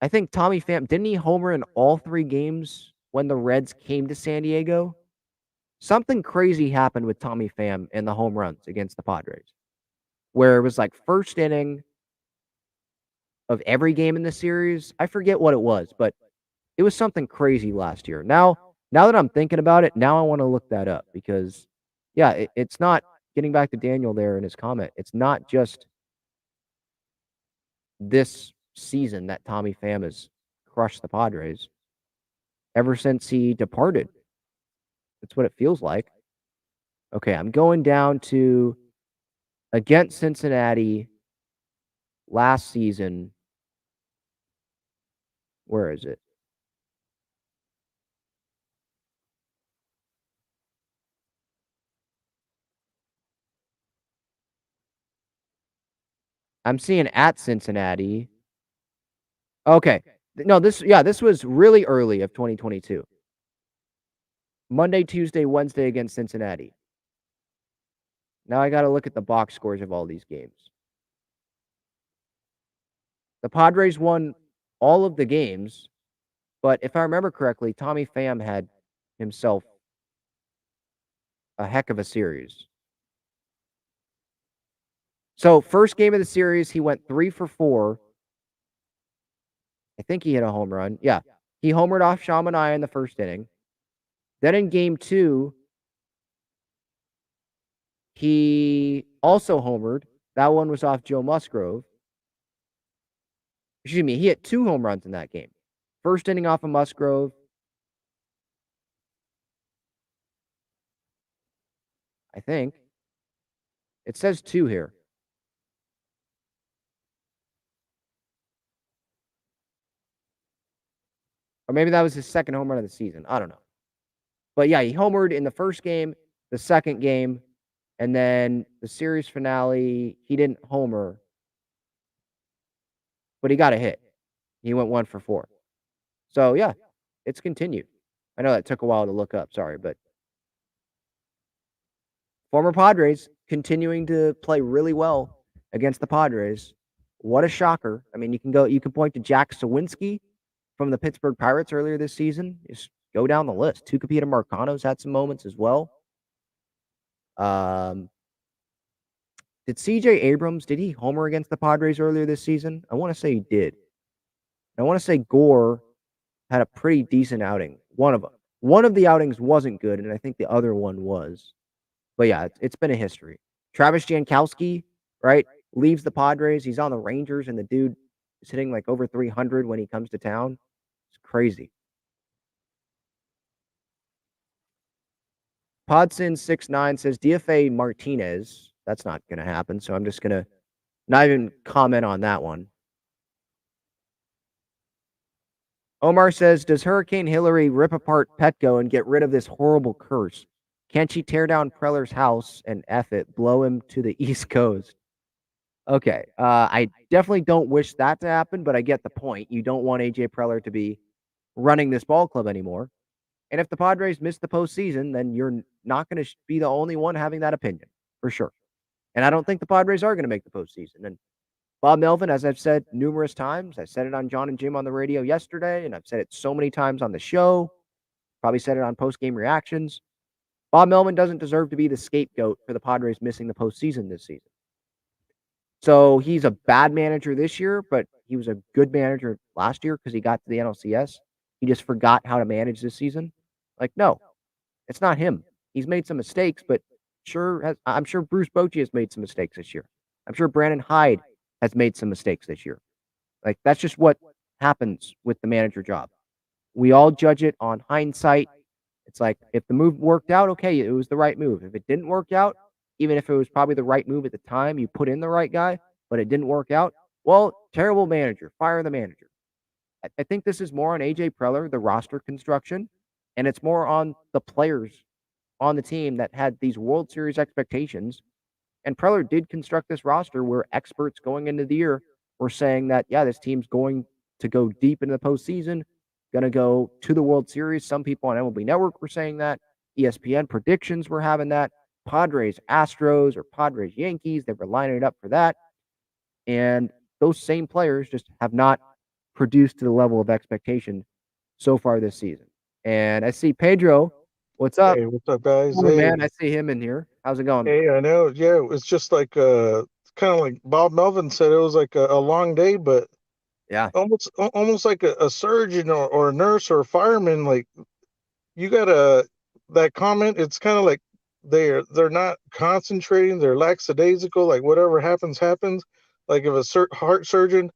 I think Tommy Pham, didn't he homer in all 3 games when the Reds came to San Diego? Something crazy happened with Tommy Pham and the home runs against the Padres, where it was like first inning of every game in the series. I forget what it was, but it was something crazy last year. Now that I'm thinking about it, now I want to look that up because, yeah, it's not, getting back to Daniel there in his comment, it's not just this season that Tommy Pham has crushed the Padres. Ever since he departed, that's what it feels like. Okay, I'm going down to against Cincinnati last season. Where is it? I'm seeing at Cincinnati. Okay. No, this was really early of 2022. Monday, Tuesday, Wednesday against Cincinnati. Now I got to look at the box scores of all these games. The Padres won all of the games, but if I remember correctly, Tommy Pham had himself a heck of a series. So first game of the series, he went 3 for 4. I think he hit a home run. Yeah. He homered off Shamanaya in the first inning. Then in game 2, he also homered. That one was off Joe Musgrove. Excuse me, he hit 2 home runs in that game. First inning off of Musgrove. I think. It says 2 here. Or maybe that was his second home run of the season. I don't know. But yeah, he homered in the first game, the second game, and then the series finale, he didn't homer, but he got a hit. He went 1 for 4. So yeah, it's continued. I know that took a while to look up, sorry, but former Padres continuing to play really well against the Padres. What a shocker. I mean, you can point to Jack Sawinski from the Pittsburgh Pirates earlier this season. Just go down the list. Tucupita Marcano's had some moments as well. Did CJ Abrams, did he homer against the Padres earlier this season? I want to say he did. I want to say Gore had a pretty decent outing. One of them. One of the outings wasn't good, and I think the other one was. But yeah, it's been a history. Travis Jankowski, right, leaves the Padres. He's on the Rangers, and the dude is hitting like over 300 when he comes to town. It's crazy. Podson69 says DFA Martinez. That's not going to happen, so I'm just going to not even comment on that one. Omar says, does Hurricane Hillary rip apart Petco and get rid of this horrible curse? Can't she tear down Preller's house and F it, blow him to the East Coast? Okay, I definitely don't wish that to happen, but I get the point. You don't want AJ Preller to be running this ball club anymore. And if the Padres miss the postseason, then you're not going to be the only one having that opinion, for sure. And I don't think the Padres are going to make the postseason. And Bob Melvin, as I've said numerous times, I said it on John and Jim on the radio yesterday, and I've said it so many times on the show, probably said it on post-game reactions. Bob Melvin doesn't deserve to be the scapegoat for the Padres missing the postseason this season. So he's a bad manager this year, but he was a good manager last year because he got to the NLCS. He just forgot how to manage this season. Like, no, it's not him. He's made some mistakes, but I'm sure Bruce Bochy has made some mistakes this year. I'm sure Brandon Hyde has made some mistakes this year. Like, that's just what happens with the manager job. We all judge it on hindsight. It's like, if the move worked out, okay, it was the right move. If it didn't work out, even if it was probably the right move at the time, you put in the right guy, but it didn't work out, well, terrible manager, fire the manager. I think this is more on AJ Preller, the roster construction, and it's more on the players on the team that had these World Series expectations. And Preller did construct this roster where experts going into the year were saying that, yeah, this team's going to go deep into the postseason, going to go to the World Series. Some people on MLB Network were saying that. ESPN predictions were having that. Padres, Astros, or Padres, Yankees, they were lining it up for that. And those same players just have not produced to the level of expectation so far this season. And I see Pedro. What's up? Hey, what's up, guys? Oh, Hey, man, I see him in here. How's it going? hey, I know. Yeah, it's just like kind of like Bob Melvin said. It was like a long day, but Yeah. almost like a surgeon or a nurse or a fireman. Like you got that comment. It's kind of like they're not concentrating. They're lackadaisical. Like whatever happens, happens. Like if a heart surgeon,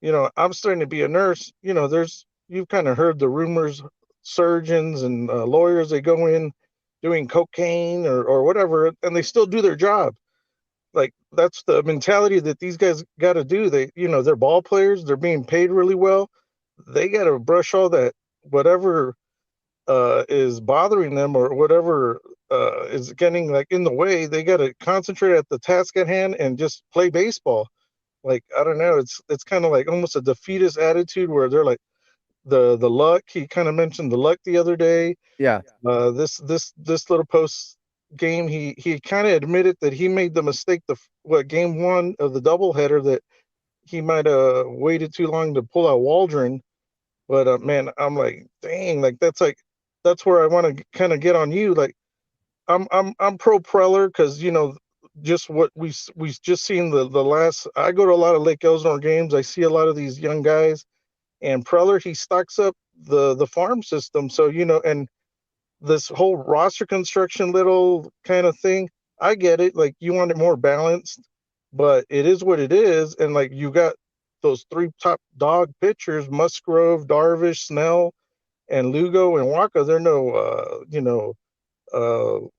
I'm starting to be a nurse. You've kind of heard the rumors. Surgeons and lawyers, they go in doing cocaine or whatever, and they still do their job. Like that's the mentality that these guys got to do. They're ball players. They're being paid really well. They got to brush all that whatever is bothering them or whatever is getting like in the way. They got to concentrate at the task at hand and just play baseball. Like I don't know, it's kind of like almost a defeatist attitude where they're like the luck. He kind of mentioned the luck the other day. Yeah. This little post game, he kind of admitted that he made the mistake game one of the doubleheader, that he might have waited too long to pull out Waldron. But man, I'm like, dang, that's where I want to kind of get on you. Like I'm pro Preller because just what we just seen the last. I go to a lot of Lake Elsinore games. I see a lot of these young guys. And Preller, he stocks up the farm system. So, and this whole roster construction little kind of thing, I get it. Like you want it more balanced, but it is what it is. And like you got those three top dog pitchers, Musgrove, Darvish, Snell, and Lugo and Waka. They're no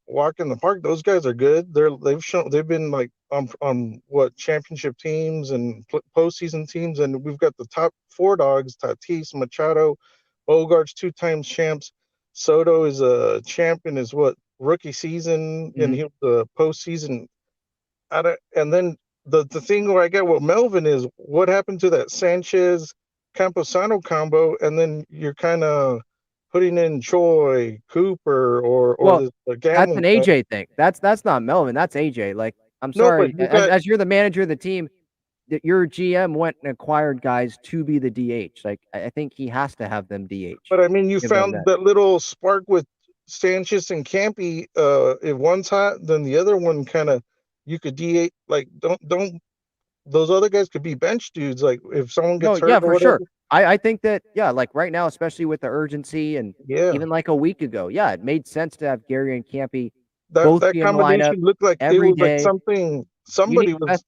walk in the park. Those guys are good. They've been like on what championship teams and postseason teams, and we've got the top four dogs: Tatis, Machado, Bogarts, 2 times champs. Soto is a champion, is what rookie season, and he was the postseason. And then the thing where I get with Melvin is what happened to that Sanchez Camposano combo, and then you're kind of putting in Choi, Cooper, or the that's Gamble. an AJ thing. That's not Melvin. That's AJ. Like, I'm No, sorry. but As you're the manager of the team, that your GM went and acquired guys to be the DH. Like, I think he has to have them DH. But I mean, you Give them found that little spark with Sanchez and Campy. If one's hot, then the other one kind of you could DH. Like, don't those other guys could be bench dudes. Like if someone gets hurt, yeah, or for whatever. sure. I think that, yeah, like right now, especially with the urgency and even like a week ago, yeah, it made sense to have Gary and Campy both that be in the combination lineup looked like it every was like day. something somebody was.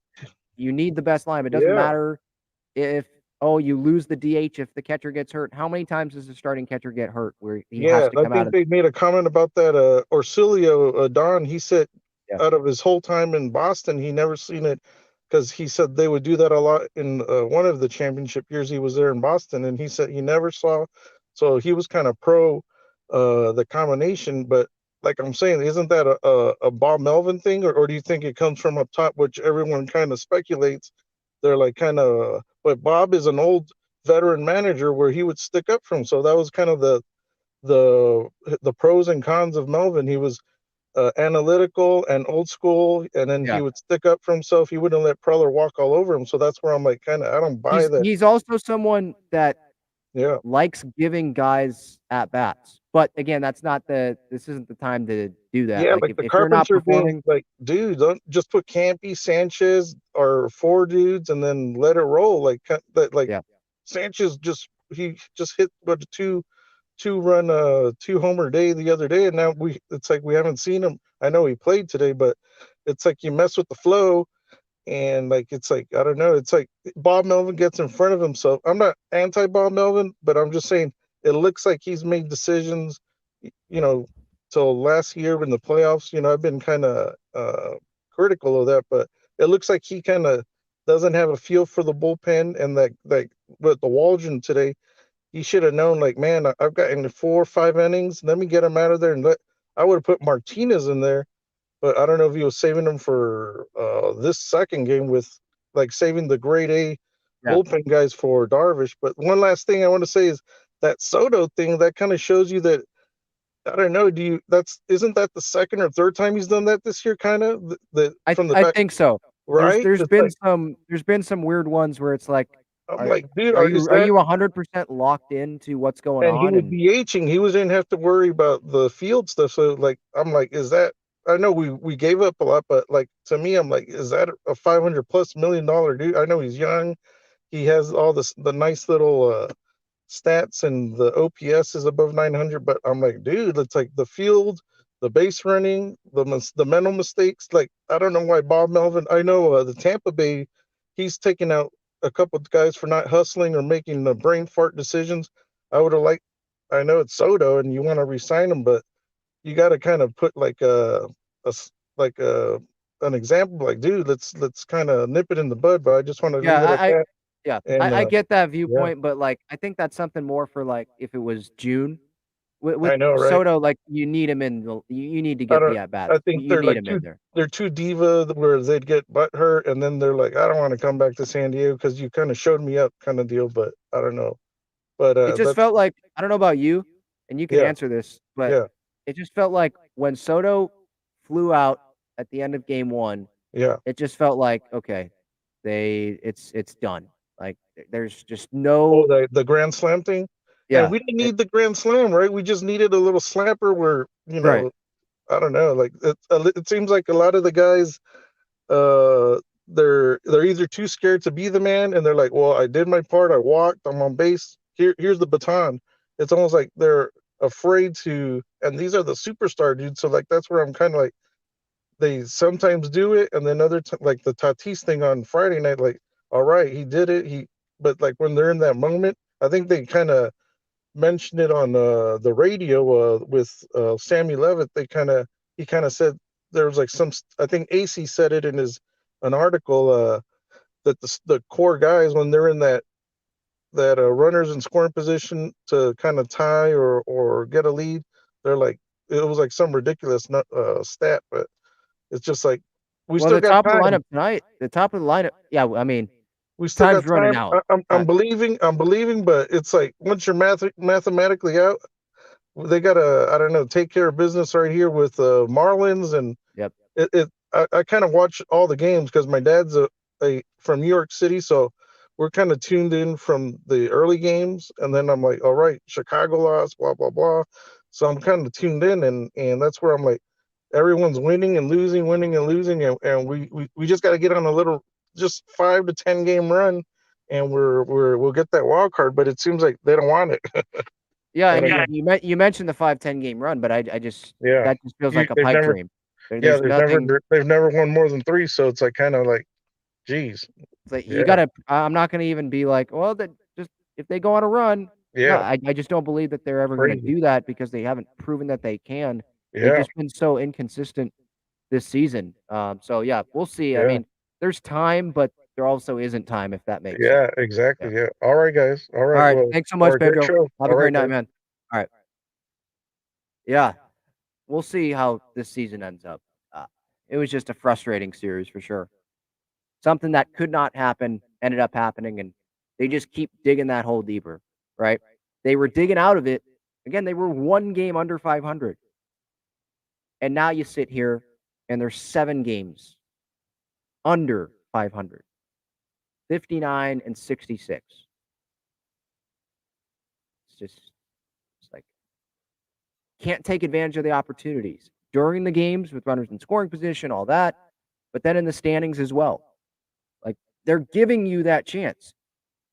You need the best lineup. It doesn't matter if you lose the DH if the catcher gets hurt. How many times does the starting catcher get hurt where he has to come out? I think they made a comment about that. Orsilio Don, he said out of his whole time in Boston, he never seen it, because he said they would do that a lot in one of the championship years he was there in Boston, and he said he never saw. So he was kind of pro the combination. But like I'm saying, isn't that a Bob Melvin thing, or do you think it comes from up top, which everyone kind of speculates? They're like kind of, but Bob is an old veteran manager where he would stick up for him. So that was kind of the pros and cons of Melvin. He was analytical and old school, and then he Yeah. would stick up for himself. He wouldn't let Preller walk all over him. So that's where I'm like, kind of, I don't buy that. He's also someone that Yeah. likes giving guys at bats. But again, this isn't the time to do that. Yeah, Like like the if you're not Carpenter thing, performing, like, dude, don't just put Campy, Sanchez, or four dudes, and then let it roll. Like that, like yeah. Sanchez he just hit what two homer day the other day, and now it's like we haven't seen him. I know he played today, but it's like you mess with the flow, and like it's like I don't know. It's like Bob Melvin gets in front of himself. I'm not anti Bob Melvin, but I'm just saying it looks like he's made decisions, you know, till last year in the playoffs. You know, I've been kind of critical of that, but it looks like he kind of doesn't have a feel for the bullpen, and like with the Waldron today, he should have known. Like, man, I've gotten 4 or 5 innings. Let me get him out of there, and I would have put Martinez in there. But I don't know if he was saving them for this second game with like saving the grade A Yeah. bullpen guys for Darvish. But one last thing I want to say is that Soto thing that kind of shows you that I don't know. Isn't that the second or third time he's done that this year? Kind of from the I back, think so. right? There's It's been like some weird ones where it's like, I'm are like, dude, are is you that? 100% locked into what's going And he on? was And DHing. He was didn't have to worry about the field stuff. So like, I'm like, is that? I know we gave up a lot, but like to me, I'm like, is that a $500+ million dude? I know he's young. He has all the nice little stats, and the OPS is above 900. But I'm like, dude, it's like the field, the base running, the mental mistakes. Like, I don't know why Bob Melvin. I know the Tampa Bay, he's taken out a couple of guys for not hustling or making the brain fart decisions. I would have liked. I know it's Soto, and you want to resign him, but you got to kind of put like like an example. Like, dude, let's kind of nip it in the bud. But I just want to leave it at that. And I get that yeah, viewpoint, but like I think that's something more for like if it was June with I know, right? Soto, like you need him you need to I get don't. the at I bats. think You they're need like him in there. they're too diva where they'd get butt hurt, and then they're like, I don't want to come back to San Diego because you kind of showed me up, kind of deal. But I don't know. But It just that's felt like I don't know about you, and you can yeah, answer this, but yeah, it just felt like when Soto flew out at the end of game 1, yeah. it just felt like, okay, it's done. Like there's just Oh, no the Grand Slam thing, and yeah, we didn't need the Grand Slam, right? We just needed a little slapper where right. I don't know, like it seems like a lot of the guys uh they're either too scared to be the man, and they're like, well, I did my part, I walked, I'm on base, here's the baton. It's almost like they're afraid to, and these are the superstar dudes, so like that's where I'm kind of like, they sometimes do it, and then like the Tatis thing on Friday night, like, all right, he did it, but like when they're in that moment, I think they kind of mentioned it on the radio with Sammy Levitt. He kind of said there was like I think AC said it in an article that the core guys, when they're in that runners in scoring position to kind of tie or get a lead, they're like, it was like some ridiculous stat, but it's just like we Well, still the got top of the time. lineup tonight, yeah, I mean, We still time's got running time. out. I'm believing. I'm believing, but it's like once you're mathematically out, they gotta, I don't know, take care of business right here with Marlins, and Yep. I kind of watch all the games because my dad's from New York City, so we're kind of tuned in from the early games, and then I'm like, all right, Chicago lost, blah blah blah, so I'm kind of tuned in, and that's where I'm like, everyone's winning and losing, and we just got to get on a little, just 5 to 10 game run, and we'll get that wild card, but it seems like they don't want it. Yeah, I and don't know. you mentioned the 5-10 game run, but I just Yeah, that just feels like a they've pipe never. dream. Yeah, There's nothing they've never won more than 3, so it's like kind of like, geez, like you yeah, gotta. I'm not gonna even be like, well, that just if they go on a run. No, yeah, I just don't believe that they're ever gonna crazy, do that because they haven't proven that they can. They've yeah, just been so inconsistent this season. So yeah, we'll see. I yeah, mean, there's time, but there also isn't time if that makes sense. yeah, Yeah. exactly, yeah. All right, guys. All All right, right. well, Thanks so all much, right, great Pedro. show. Have All a great right, night, guys. man. All right. Yeah. We'll see how this season ends up. It was just a frustrating series for sure. Something that could not happen ended up happening, and They just keep digging that hole deeper, right? They were digging out of it. Again, they were one game under 500. And now you sit here and there's 7 games under 500. 59 and 66. It's like can't take advantage of the opportunities during the games with runners in scoring position, all that, but then in the standings as well. Like they're giving you that chance.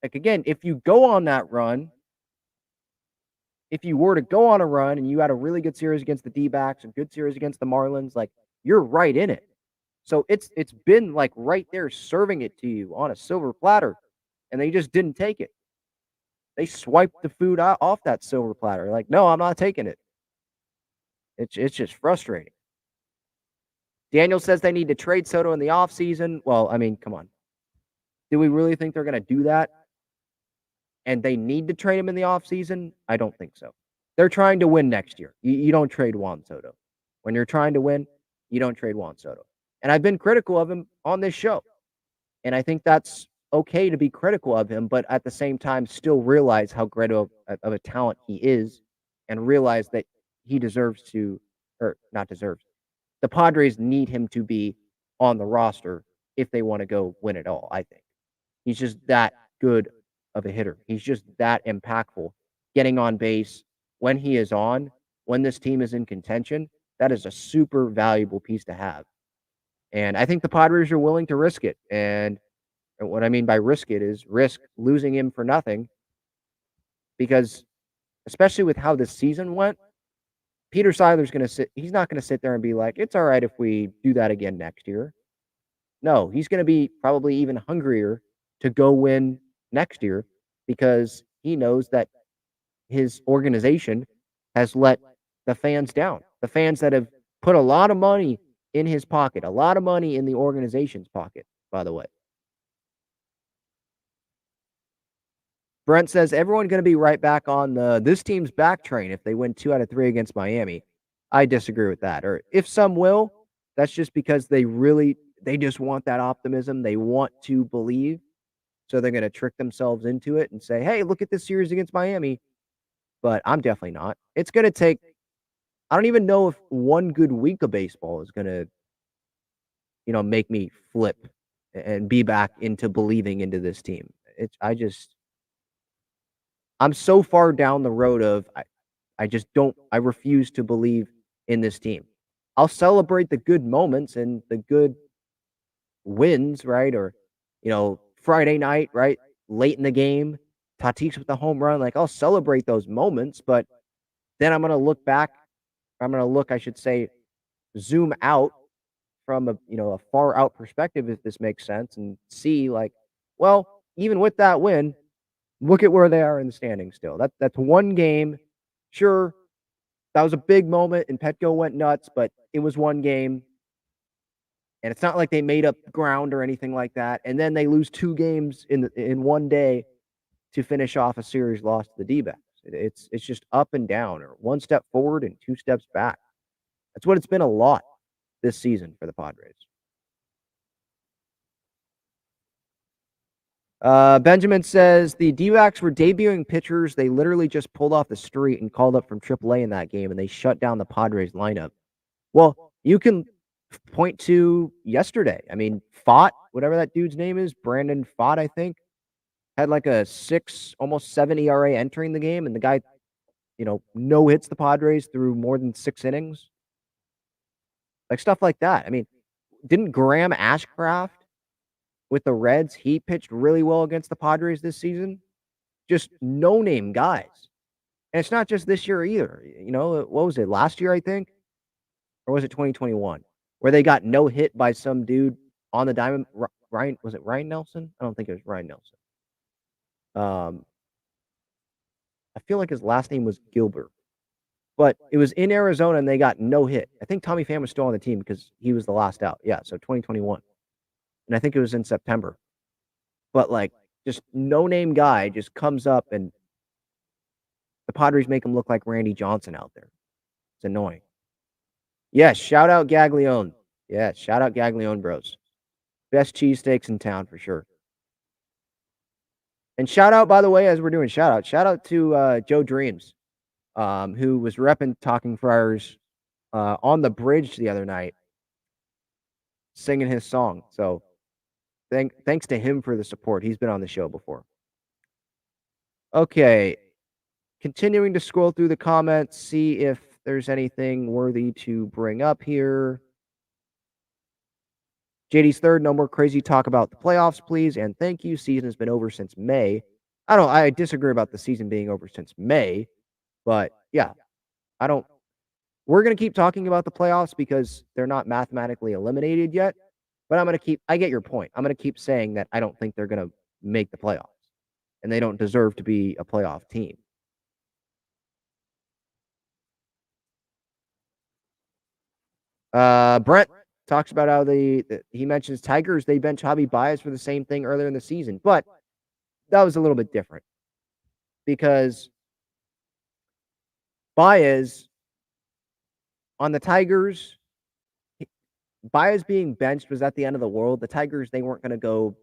Like again, if you go on that run, if you were to go on a run and you had a really good series against the Dbacks, a good series against the Marlins, like you're right in it. So it's been like right there serving it to you on a silver platter, and they just didn't take it. They swiped the food off that silver platter. Like, no, I'm not taking it. It's just frustrating. Daniel says they need to trade Soto in the offseason. Well, I mean, come on. Do we really think they're going to do that? And they need to trade him in the offseason? I don't think so. They're trying to win next year. You don't trade Juan Soto. When you're trying to win, you don't trade Juan Soto. And I've been critical of him on this show. And I think that's okay to be critical of him, but at the same time, still realize how great of a talent he is and realize that he deserves to, or not deserves. The Padres need him to be on the roster if they want to go win it all, I think. He's just that good of a hitter. He's just that impactful. Getting on base when he is on, when this team is in contention, that is a super valuable piece to have. And I think the Padres are willing to risk it. And what I mean by risk it is risk losing him for nothing. Because especially with how this season went, Peter Seiler's going to sit. He's not going to sit there and be like, it's all right if we do that again next year. No, he's going to be probably even hungrier to go win next year because he knows that his organization has let the fans down. The fans that have put a lot of money in his pocket, a lot of money in the organization's pocket, by the way. Brent says everyone going to be right back on this team's back train if they win 2 out of 3 against Miami. I disagree with that. Or if some will, that's just because they just want that optimism. They want to believe. So they're going to trick themselves into it and say, hey, look at this series against Miami. But I'm definitely not. It's going to take, I don't even know if one good week of baseball is going to, make me flip and be back into believing into this team. I'm so far down the road of I refuse to believe in this team. I'll celebrate the good moments and the good wins, right? Or, Friday night, right? Late in the game, Tatis with the home run. Like, I'll celebrate those moments, but then I'm going to look back. I should say, zoom out from a far out perspective, if this makes sense, and see like, well, even with that win, look at where they are in the standings still. That's one game. Sure, that was a big moment and Petco went nuts, but it was one game. And it's not like they made up ground or anything like that. And then they lose 2 games in one day to finish off a series loss to the D-backs. It's just up and down, or 1 step forward and 2 steps back. That's what it's been a lot this season for the Padres. Benjamin says the D-backs were debuting pitchers they literally just pulled off the street and called up from AAA in that game, and they shut down the Padres lineup. Well, you can point to yesterday. I mean, Fott, whatever that dude's name is, Brandon Fott, I think, had like a 6, almost 7 ERA entering the game, and the guy, no hits the Padres through more than 6 innings. Like stuff like that. I mean, didn't Graham Ashcraft with the Reds, he pitched really well against the Padres this season? Just no-name guys. And it's not just this year either. What was it, last year, I think? Or was it 2021? Where they got no hit by some dude on the diamond. Ryan, was it Ryan Nelson? I don't think it was Ryan Nelson. I feel like his last name was Gilbert. But it was in Arizona and they got no hit. I think Tommy Pham was still on the team because he was the last out. Yeah, so 2021. And I think it was in September. But like, just no-name guy just comes up and the Padres make him look like Randy Johnson out there. It's annoying. Yes, shout out Gaglione. Yeah, shout out Gaglione Bros. Best cheesesteaks in town for sure. And shout out, by the way, as we're doing shout out to Joe Dreams, who was repping Talking Friars on the bridge the other night, singing his song. So thanks to him for the support. He's been on the show before. Okay. Continuing to scroll through the comments, see if there's anything worthy to bring up here. JD's third, no more crazy talk about the playoffs, please, and thank you. Season has been over since May. I disagree about the season being over since May, but yeah, we're going to keep talking about the playoffs because they're not mathematically eliminated yet, but I get your point. I'm going to keep saying that I don't think they're going to make the playoffs and they don't deserve to be a playoff team. Brent talks about how he mentions Tigers, they bench Javi Baez for the same thing earlier in the season, but that was a little bit different because Baez on the Tigers, Baez being benched was at the end of the world. The Tigers, they weren't going to go,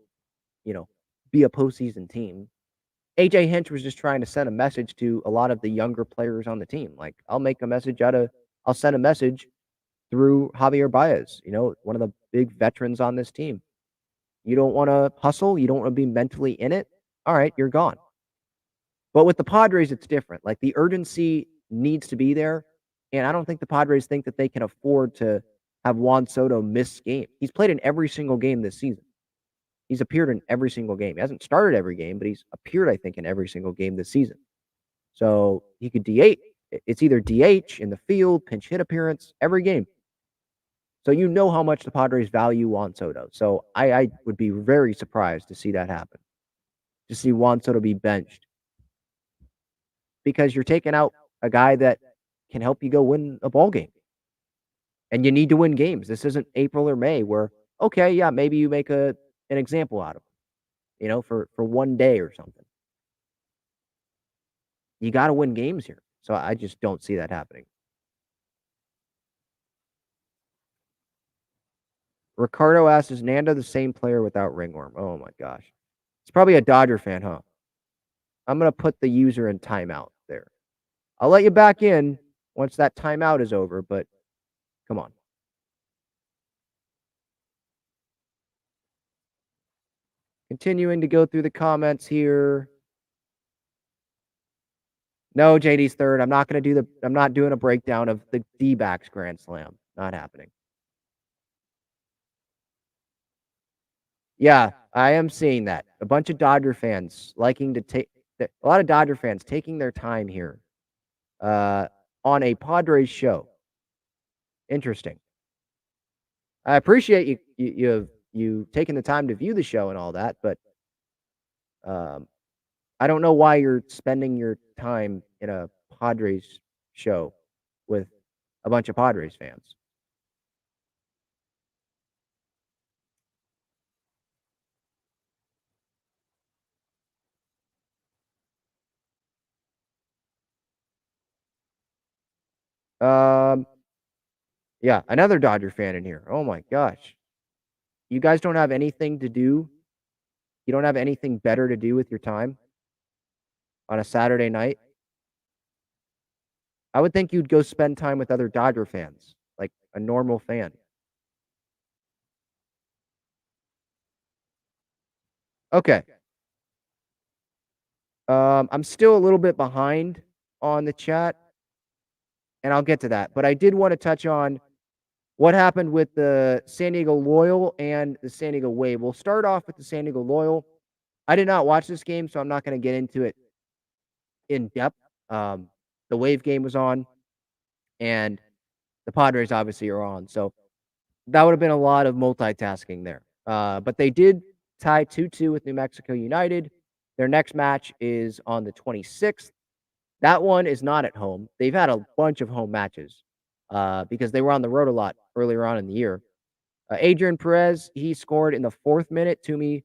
be a postseason team. AJ Hinch was just trying to send a message to a lot of the younger players on the team. Like, I'll send a message through Javier Baez, one of the big veterans on this team. You don't want to hustle. You don't want to be mentally in it. All right, you're gone. But with the Padres, it's different. Like, the urgency needs to be there. And I don't think the Padres think that they can afford to have Juan Soto miss game. He's played in every single game this season. He's appeared in every single game. He hasn't started every game, but he's appeared, I think, in every single game this season. So he could DH. It's either DH in the field, pinch hit appearance, every game. So you know how much the Padres value Juan Soto. So I would be very surprised to see that happen, to see Juan Soto be benched. Because you're taking out a guy that can help you go win a ball game. And you need to win games. This isn't April or May where, okay, yeah, maybe you make an example out of him, for one day or something. You got to win games here. So I just don't see that happening. Ricardo asks, is Nando the same player without ringworm? Oh my gosh. It's probably a Dodger fan, huh? I'm going to put the user in timeout there. I'll let you back in once that timeout is over, but come on. Continuing to go through the comments here. No, JD's third. I'm not doing a breakdown of the Dbacks Grand Slam. Not happening. Yeah, I am seeing that. A bunch of Dodger fans a lot of Dodger fans taking their time here on a Padres show. Interesting. I appreciate you taking the time to view the show and all that, but I don't know why you're spending your time in a Padres show with a bunch of Padres fans. Yeah, another Dodger fan in here. Oh my gosh. You guys don't have anything to do? You don't have anything better to do with your time on a Saturday night? I would think you'd go spend time with other Dodger fans, like a normal fan. Okay. I'm still a little bit behind on the chat, and I'll get to that. But I did want to touch on what happened with the San Diego Loyal and the San Diego Wave. We'll start off with the San Diego Loyal. I did not watch this game, so I'm not going to get into it in depth. The Wave game was on, and the Padres obviously are on. So that would have been a lot of multitasking there. But they did tie 2-2 with New Mexico United. Their next match is on the 26th. That one is not at home. They've had a bunch of home matches because they were on the road a lot earlier on in the year. Adrian Perez, he scored in the 4th minute. Toomey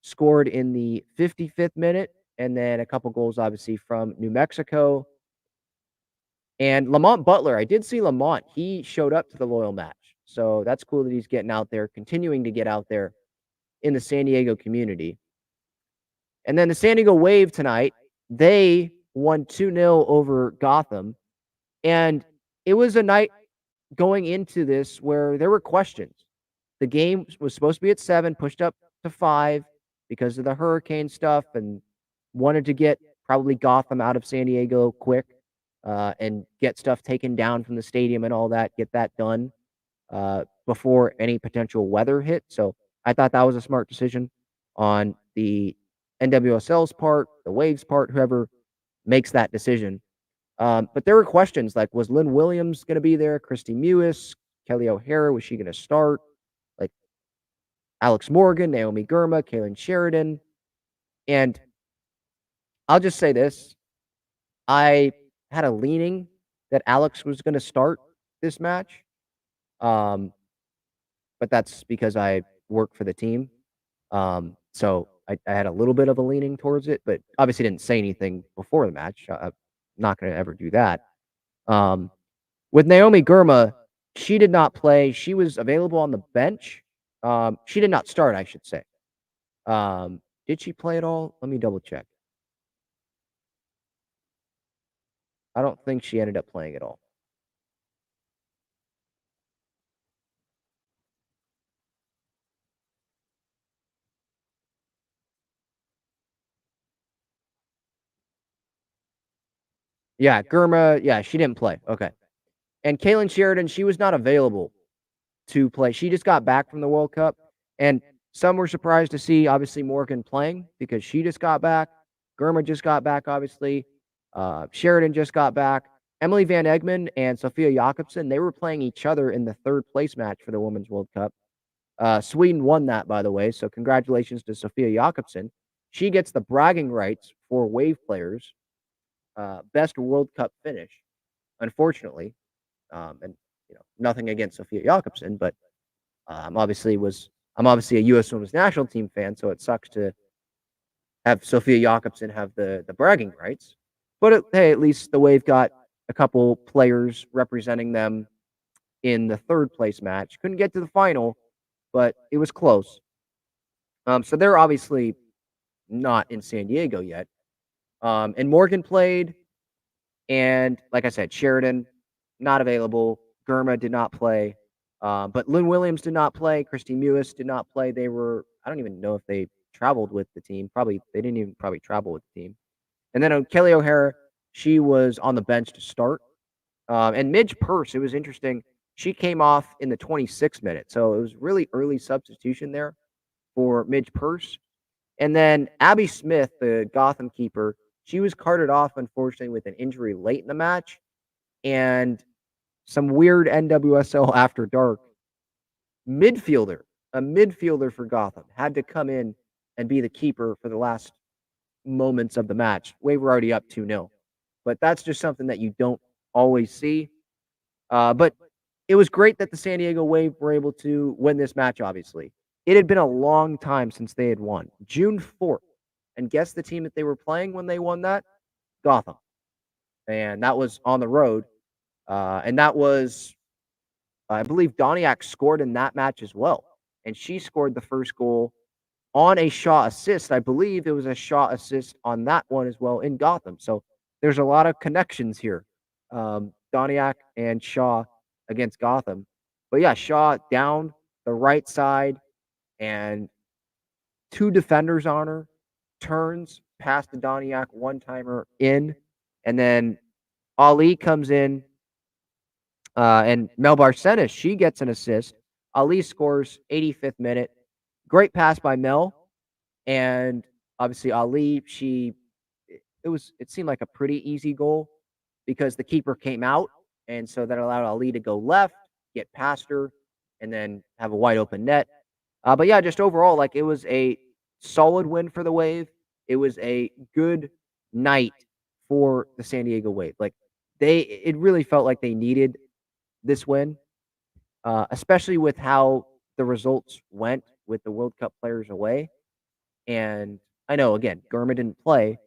scored in the 55th minute. And then a couple goals, obviously, from New Mexico. And Lamont Butler, I did see Lamont. He showed up to the Loyal match. So that's cool that he's getting out there, continuing to get out there in the San Diego community. And then the San Diego Wave tonight, they won 2-0 over Gotham. And it was a night going into this where there were questions. The game was supposed to be at 7, pushed up to 5 because of the hurricane stuff, and wanted to get probably Gotham out of San Diego quick, and get stuff taken down from the stadium and all that, get that done before any potential weather hit. So I thought that was a smart decision on the NWSL's part, the Waves part, whoever makes that decision. But there were questions like, was Lynn Williams going to be there? Christy Mewis, Kelly O'Hara, was she going to start? Like Alex Morgan, Naomi Girma, Kaylin Sheridan. And I'll just say this. I had a leaning that Alex was going to start this match. But that's because I work for the team. So I had a little bit of a leaning towards it, but obviously didn't say anything before the match. I'm not going to ever do that. With Naomi Girma, she did not play. She was available on the bench. She did not start, I should say. Did she play at all? Let me double check. I don't think she ended up playing at all. Yeah, Girma, yeah, she didn't play. Okay. And Kaylin Sheridan, she was not available to play. She just got back from the World Cup, and some were surprised to see, obviously, Morgan playing because she just got back. Girma just got back, obviously. Sheridan just got back. Emily Van Egmond and Sophia Jakobsen, they were playing each other in the third place match for the Women's World Cup. Sweden won that, by the way, so congratulations to Sophia Jakobsen. She gets the bragging rights for Wave players. Best World Cup finish, unfortunately. And nothing against Sophia Jakobsen, but I'm obviously a U.S. Women's National Team fan, so it sucks to have Sophia Jakobsen have the bragging rights. But hey, at least the Wave got a couple players representing them in the third place match. Couldn't get to the final, but it was close. So they're obviously not in San Diego yet. And Morgan played, and like I said, Sheridan not available. Girma did not play. But Lynn Williams did not play. Christy Mewis did not play. I don't even know if they traveled with the team. Probably they didn't even probably travel with the team. And then Kelly O'Hara, she was on the bench to start. And Midge Purse, it was interesting. She came off in the 26th minute. So it was really early substitution there for Midge Purse. And then Abby Smith, the Gotham keeper, she was carted off, unfortunately, with an injury late in the match. And some weird NWSL after dark a midfielder for Gotham, had to come in and be the keeper for the last moments of the match. Wave were already up 2-0. But that's just something that you don't always see. But it was great that the San Diego Wave were able to win this match, obviously. It had been a long time since they had won. June 4th. And guess the team that they were playing when they won that? Gotham. And that was on the road. And that was, I believe, Doniak scored in that match as well. And she scored the first goal on a Shaw assist. I believe it was a Shaw assist on that one as well in Gotham. So there's a lot of connections here. Doniak and Shaw against Gotham. But yeah, Shaw down the right side and two defenders on her, turns past the Doniak one-timer in, and then Ali comes in, and Mel Barcenas, she gets an assist. Ali scores 85th minute. Great pass by Mel. And obviously Ali, it seemed like a pretty easy goal because the keeper came out. And so that allowed Ali to go left, get past her, and then have a wide open net. But yeah, just overall, like, it was a solid win for the Wave. It was a good night for the San Diego Wave. Like, it really felt like they needed this win, especially with how the results went with the World Cup players away. And I know, again, Girma didn't play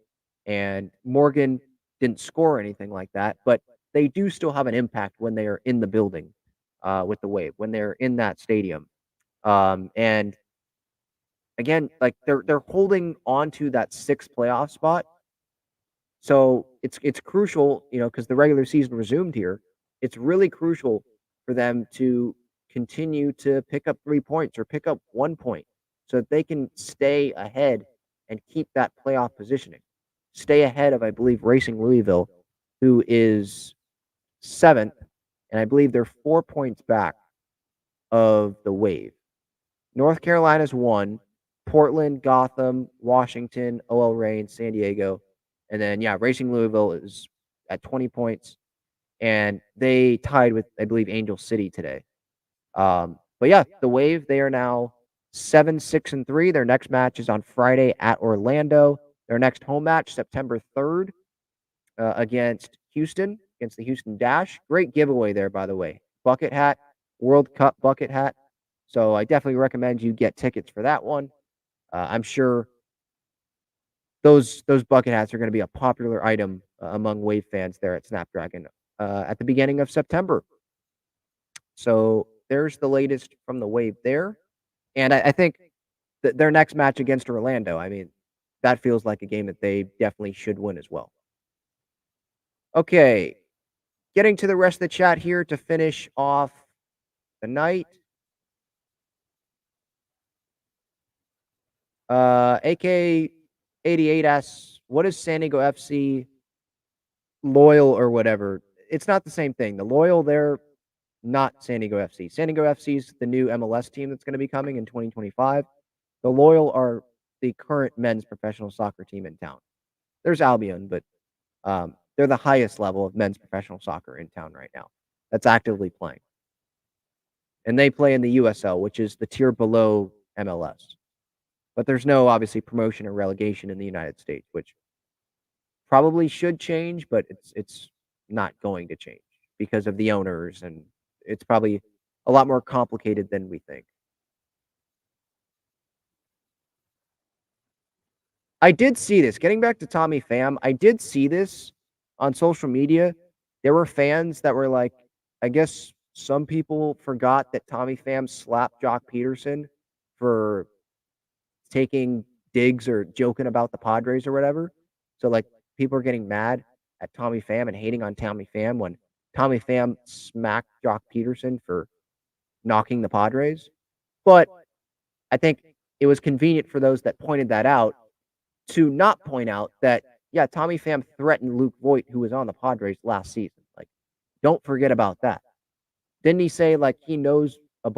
and Morgan didn't score anything like that, but they do still have an impact when they are in the building with the Wave, when they're in that stadium. And again, like they're holding on to that sixth playoff spot. So it's crucial, because the regular season resumed here. It's really crucial for them to continue to pick up 3 points or pick up 1 point so that they can stay ahead and keep that playoff positioning. Stay ahead of, I believe, Racing Louisville, who is 7th, and I believe they're 4 points back of the Wave. North Carolina's 1, Portland, Gotham, Washington, OL Reign, San Diego, and then Racing Louisville is at 20 points, and they tied with, I believe, Angel City today. But the Wave, they are now 7-6-3. Their next match is on Friday at Orlando. Their next home match, September 3rd, against Houston, against the Houston Dash. Great giveaway there, by the way. Bucket hat, World Cup bucket hat. So I definitely recommend you get tickets for that one. I'm sure those bucket hats are going to be a popular item among Wave fans there at Snapdragon at the beginning of September. So there's the latest from the Wave there. And I think that their next match against Orlando, I mean, that feels like a game that they definitely should win as well. Okay, getting to the rest of the chat here to finish off the night. AK88 asks, what is San Diego FC Loyal or whatever? It's not the same thing. The Loyal, they're not San Diego FC. San Diego FC is the new MLS team that's going to be coming in 2025. The Loyal are the current men's professional soccer team in town. There's Albion, but they're the highest level of men's professional soccer in town right now that's actively playing. And they play in the USL, which is the tier below MLS. But there's no, obviously, promotion or relegation in the United States, which probably should change, but it's not going to change because of the owners, and it's probably a lot more complicated than we think. I did see this. Getting back to Tommy Pham, I did see this on social media. There were fans that were like, I guess some people forgot that Tommy Pham slapped Jock Peterson for taking digs or joking about the Padres or whatever. So, like, people are getting mad at Tommy Pham and hating on Tommy Pham when Tommy Pham smacked Jock Peterson for knocking the Padres. But I think it was convenient for those that pointed that out to not point out that, Tommy Pham threatened Luke Voigt, who was on the Padres last season. Like, don't forget about that. Didn't he say, like, he knows a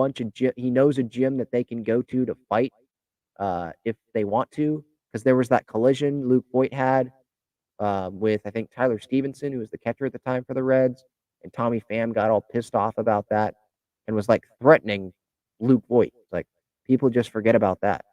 gym that they can go to fight if they want to? Because there was that collision Luke Voigt had with, I think, Tyler Stevenson, who was the catcher at the time for the Reds. And Tommy Pham got all pissed off about that and was, like, threatening Luke Voigt. Like, people just forget about that.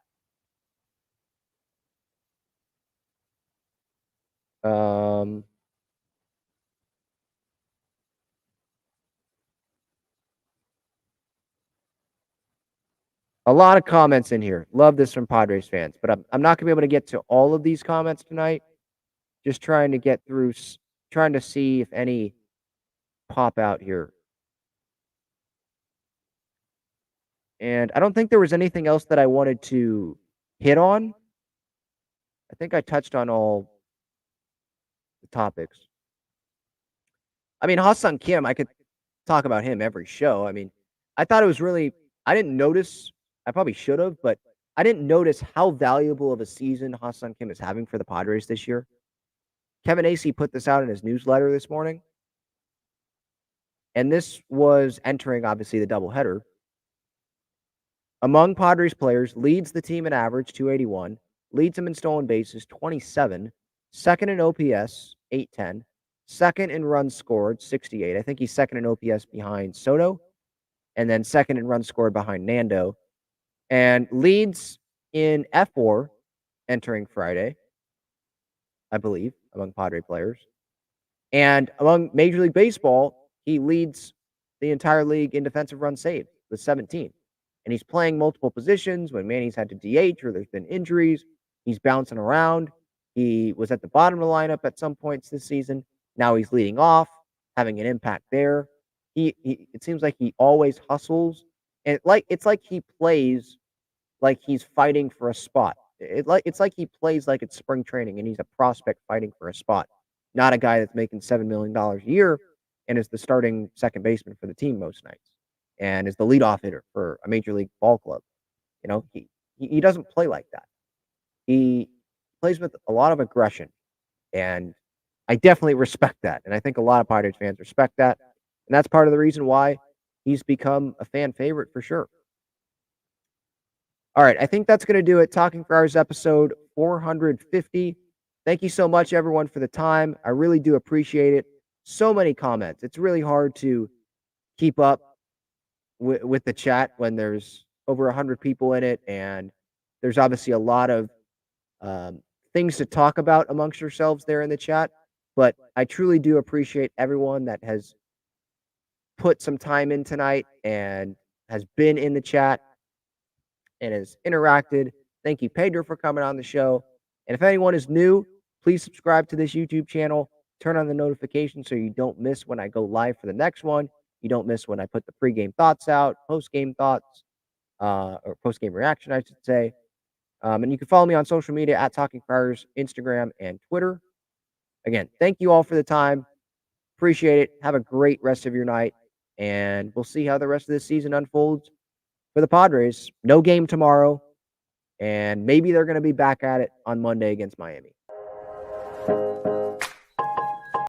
A lot of comments in here. Love this from Padres fans, but I'm not going to be able to get to all of these comments tonight. Just trying to get through, trying to see if any pop out here. And I don't think there was anything else that I wanted to hit on. I think I touched on all the topics. I mean, Ha-Seong Kim, I could talk about him every show. I mean, I thought it was really, I didn't notice, I probably should have, but I didn't notice how valuable of a season Ha-Seong Kim is having for the Padres this year. Kevin Acee put this out in his newsletter this morning. And this was entering, obviously, the doubleheader. Among Padres players, leads the team in average, 281, leads them in stolen bases, 27, second in OPS, 810, second in runs scored, 68. I think he's second in OPS behind Soto, and then second in runs scored behind Nando, and leads in F4 entering Friday, I believe, among Padre players. And among Major League Baseball, he leads the entire league in defensive runs saved with 17. And he's playing multiple positions when Manny's had to DH or there's been injuries. He's bouncing around. He was at the bottom of the lineup at some points this season. Now he's leading off, having an impact there. It seems like he always hustles. And it's like he plays like he's fighting for a spot. It's like he plays like it's spring training and he's a prospect fighting for a spot, not a guy that's making $7 million a year and is the starting second baseman for the team most nights and is the leadoff hitter for a major league ball club. You know, he doesn't play like that. He plays with a lot of aggression, and I definitely respect that. And I think a lot of Padres fans respect that. And that's part of the reason why he's become a fan favorite for sure. All right, I think that's going to do it. Talking for Hours episode 450. Thank you so much, everyone, for the time. I really do appreciate it. So many comments. It's really hard to keep up with the chat when there's over 100 people in it, and there's obviously a lot of things to talk about amongst yourselves there in the chat. But I truly do appreciate everyone that has put some time in tonight and has been in the chat and has interacted. Thank you, Pedro, for coming on the show. And if anyone is new, please subscribe to this YouTube channel. Turn on the notifications so you don't miss when I go live for the next one. You don't miss when I put the pregame thoughts out, postgame thoughts, or postgame reaction, I should say. And you can follow me on social media at Talking Friars, Instagram, and Twitter. Again, thank you all for the time. Appreciate it. Have a great rest of your night. And we'll see how the rest of this season unfolds for the Padres. No game tomorrow. And maybe they're going to be back at it on Monday against Miami.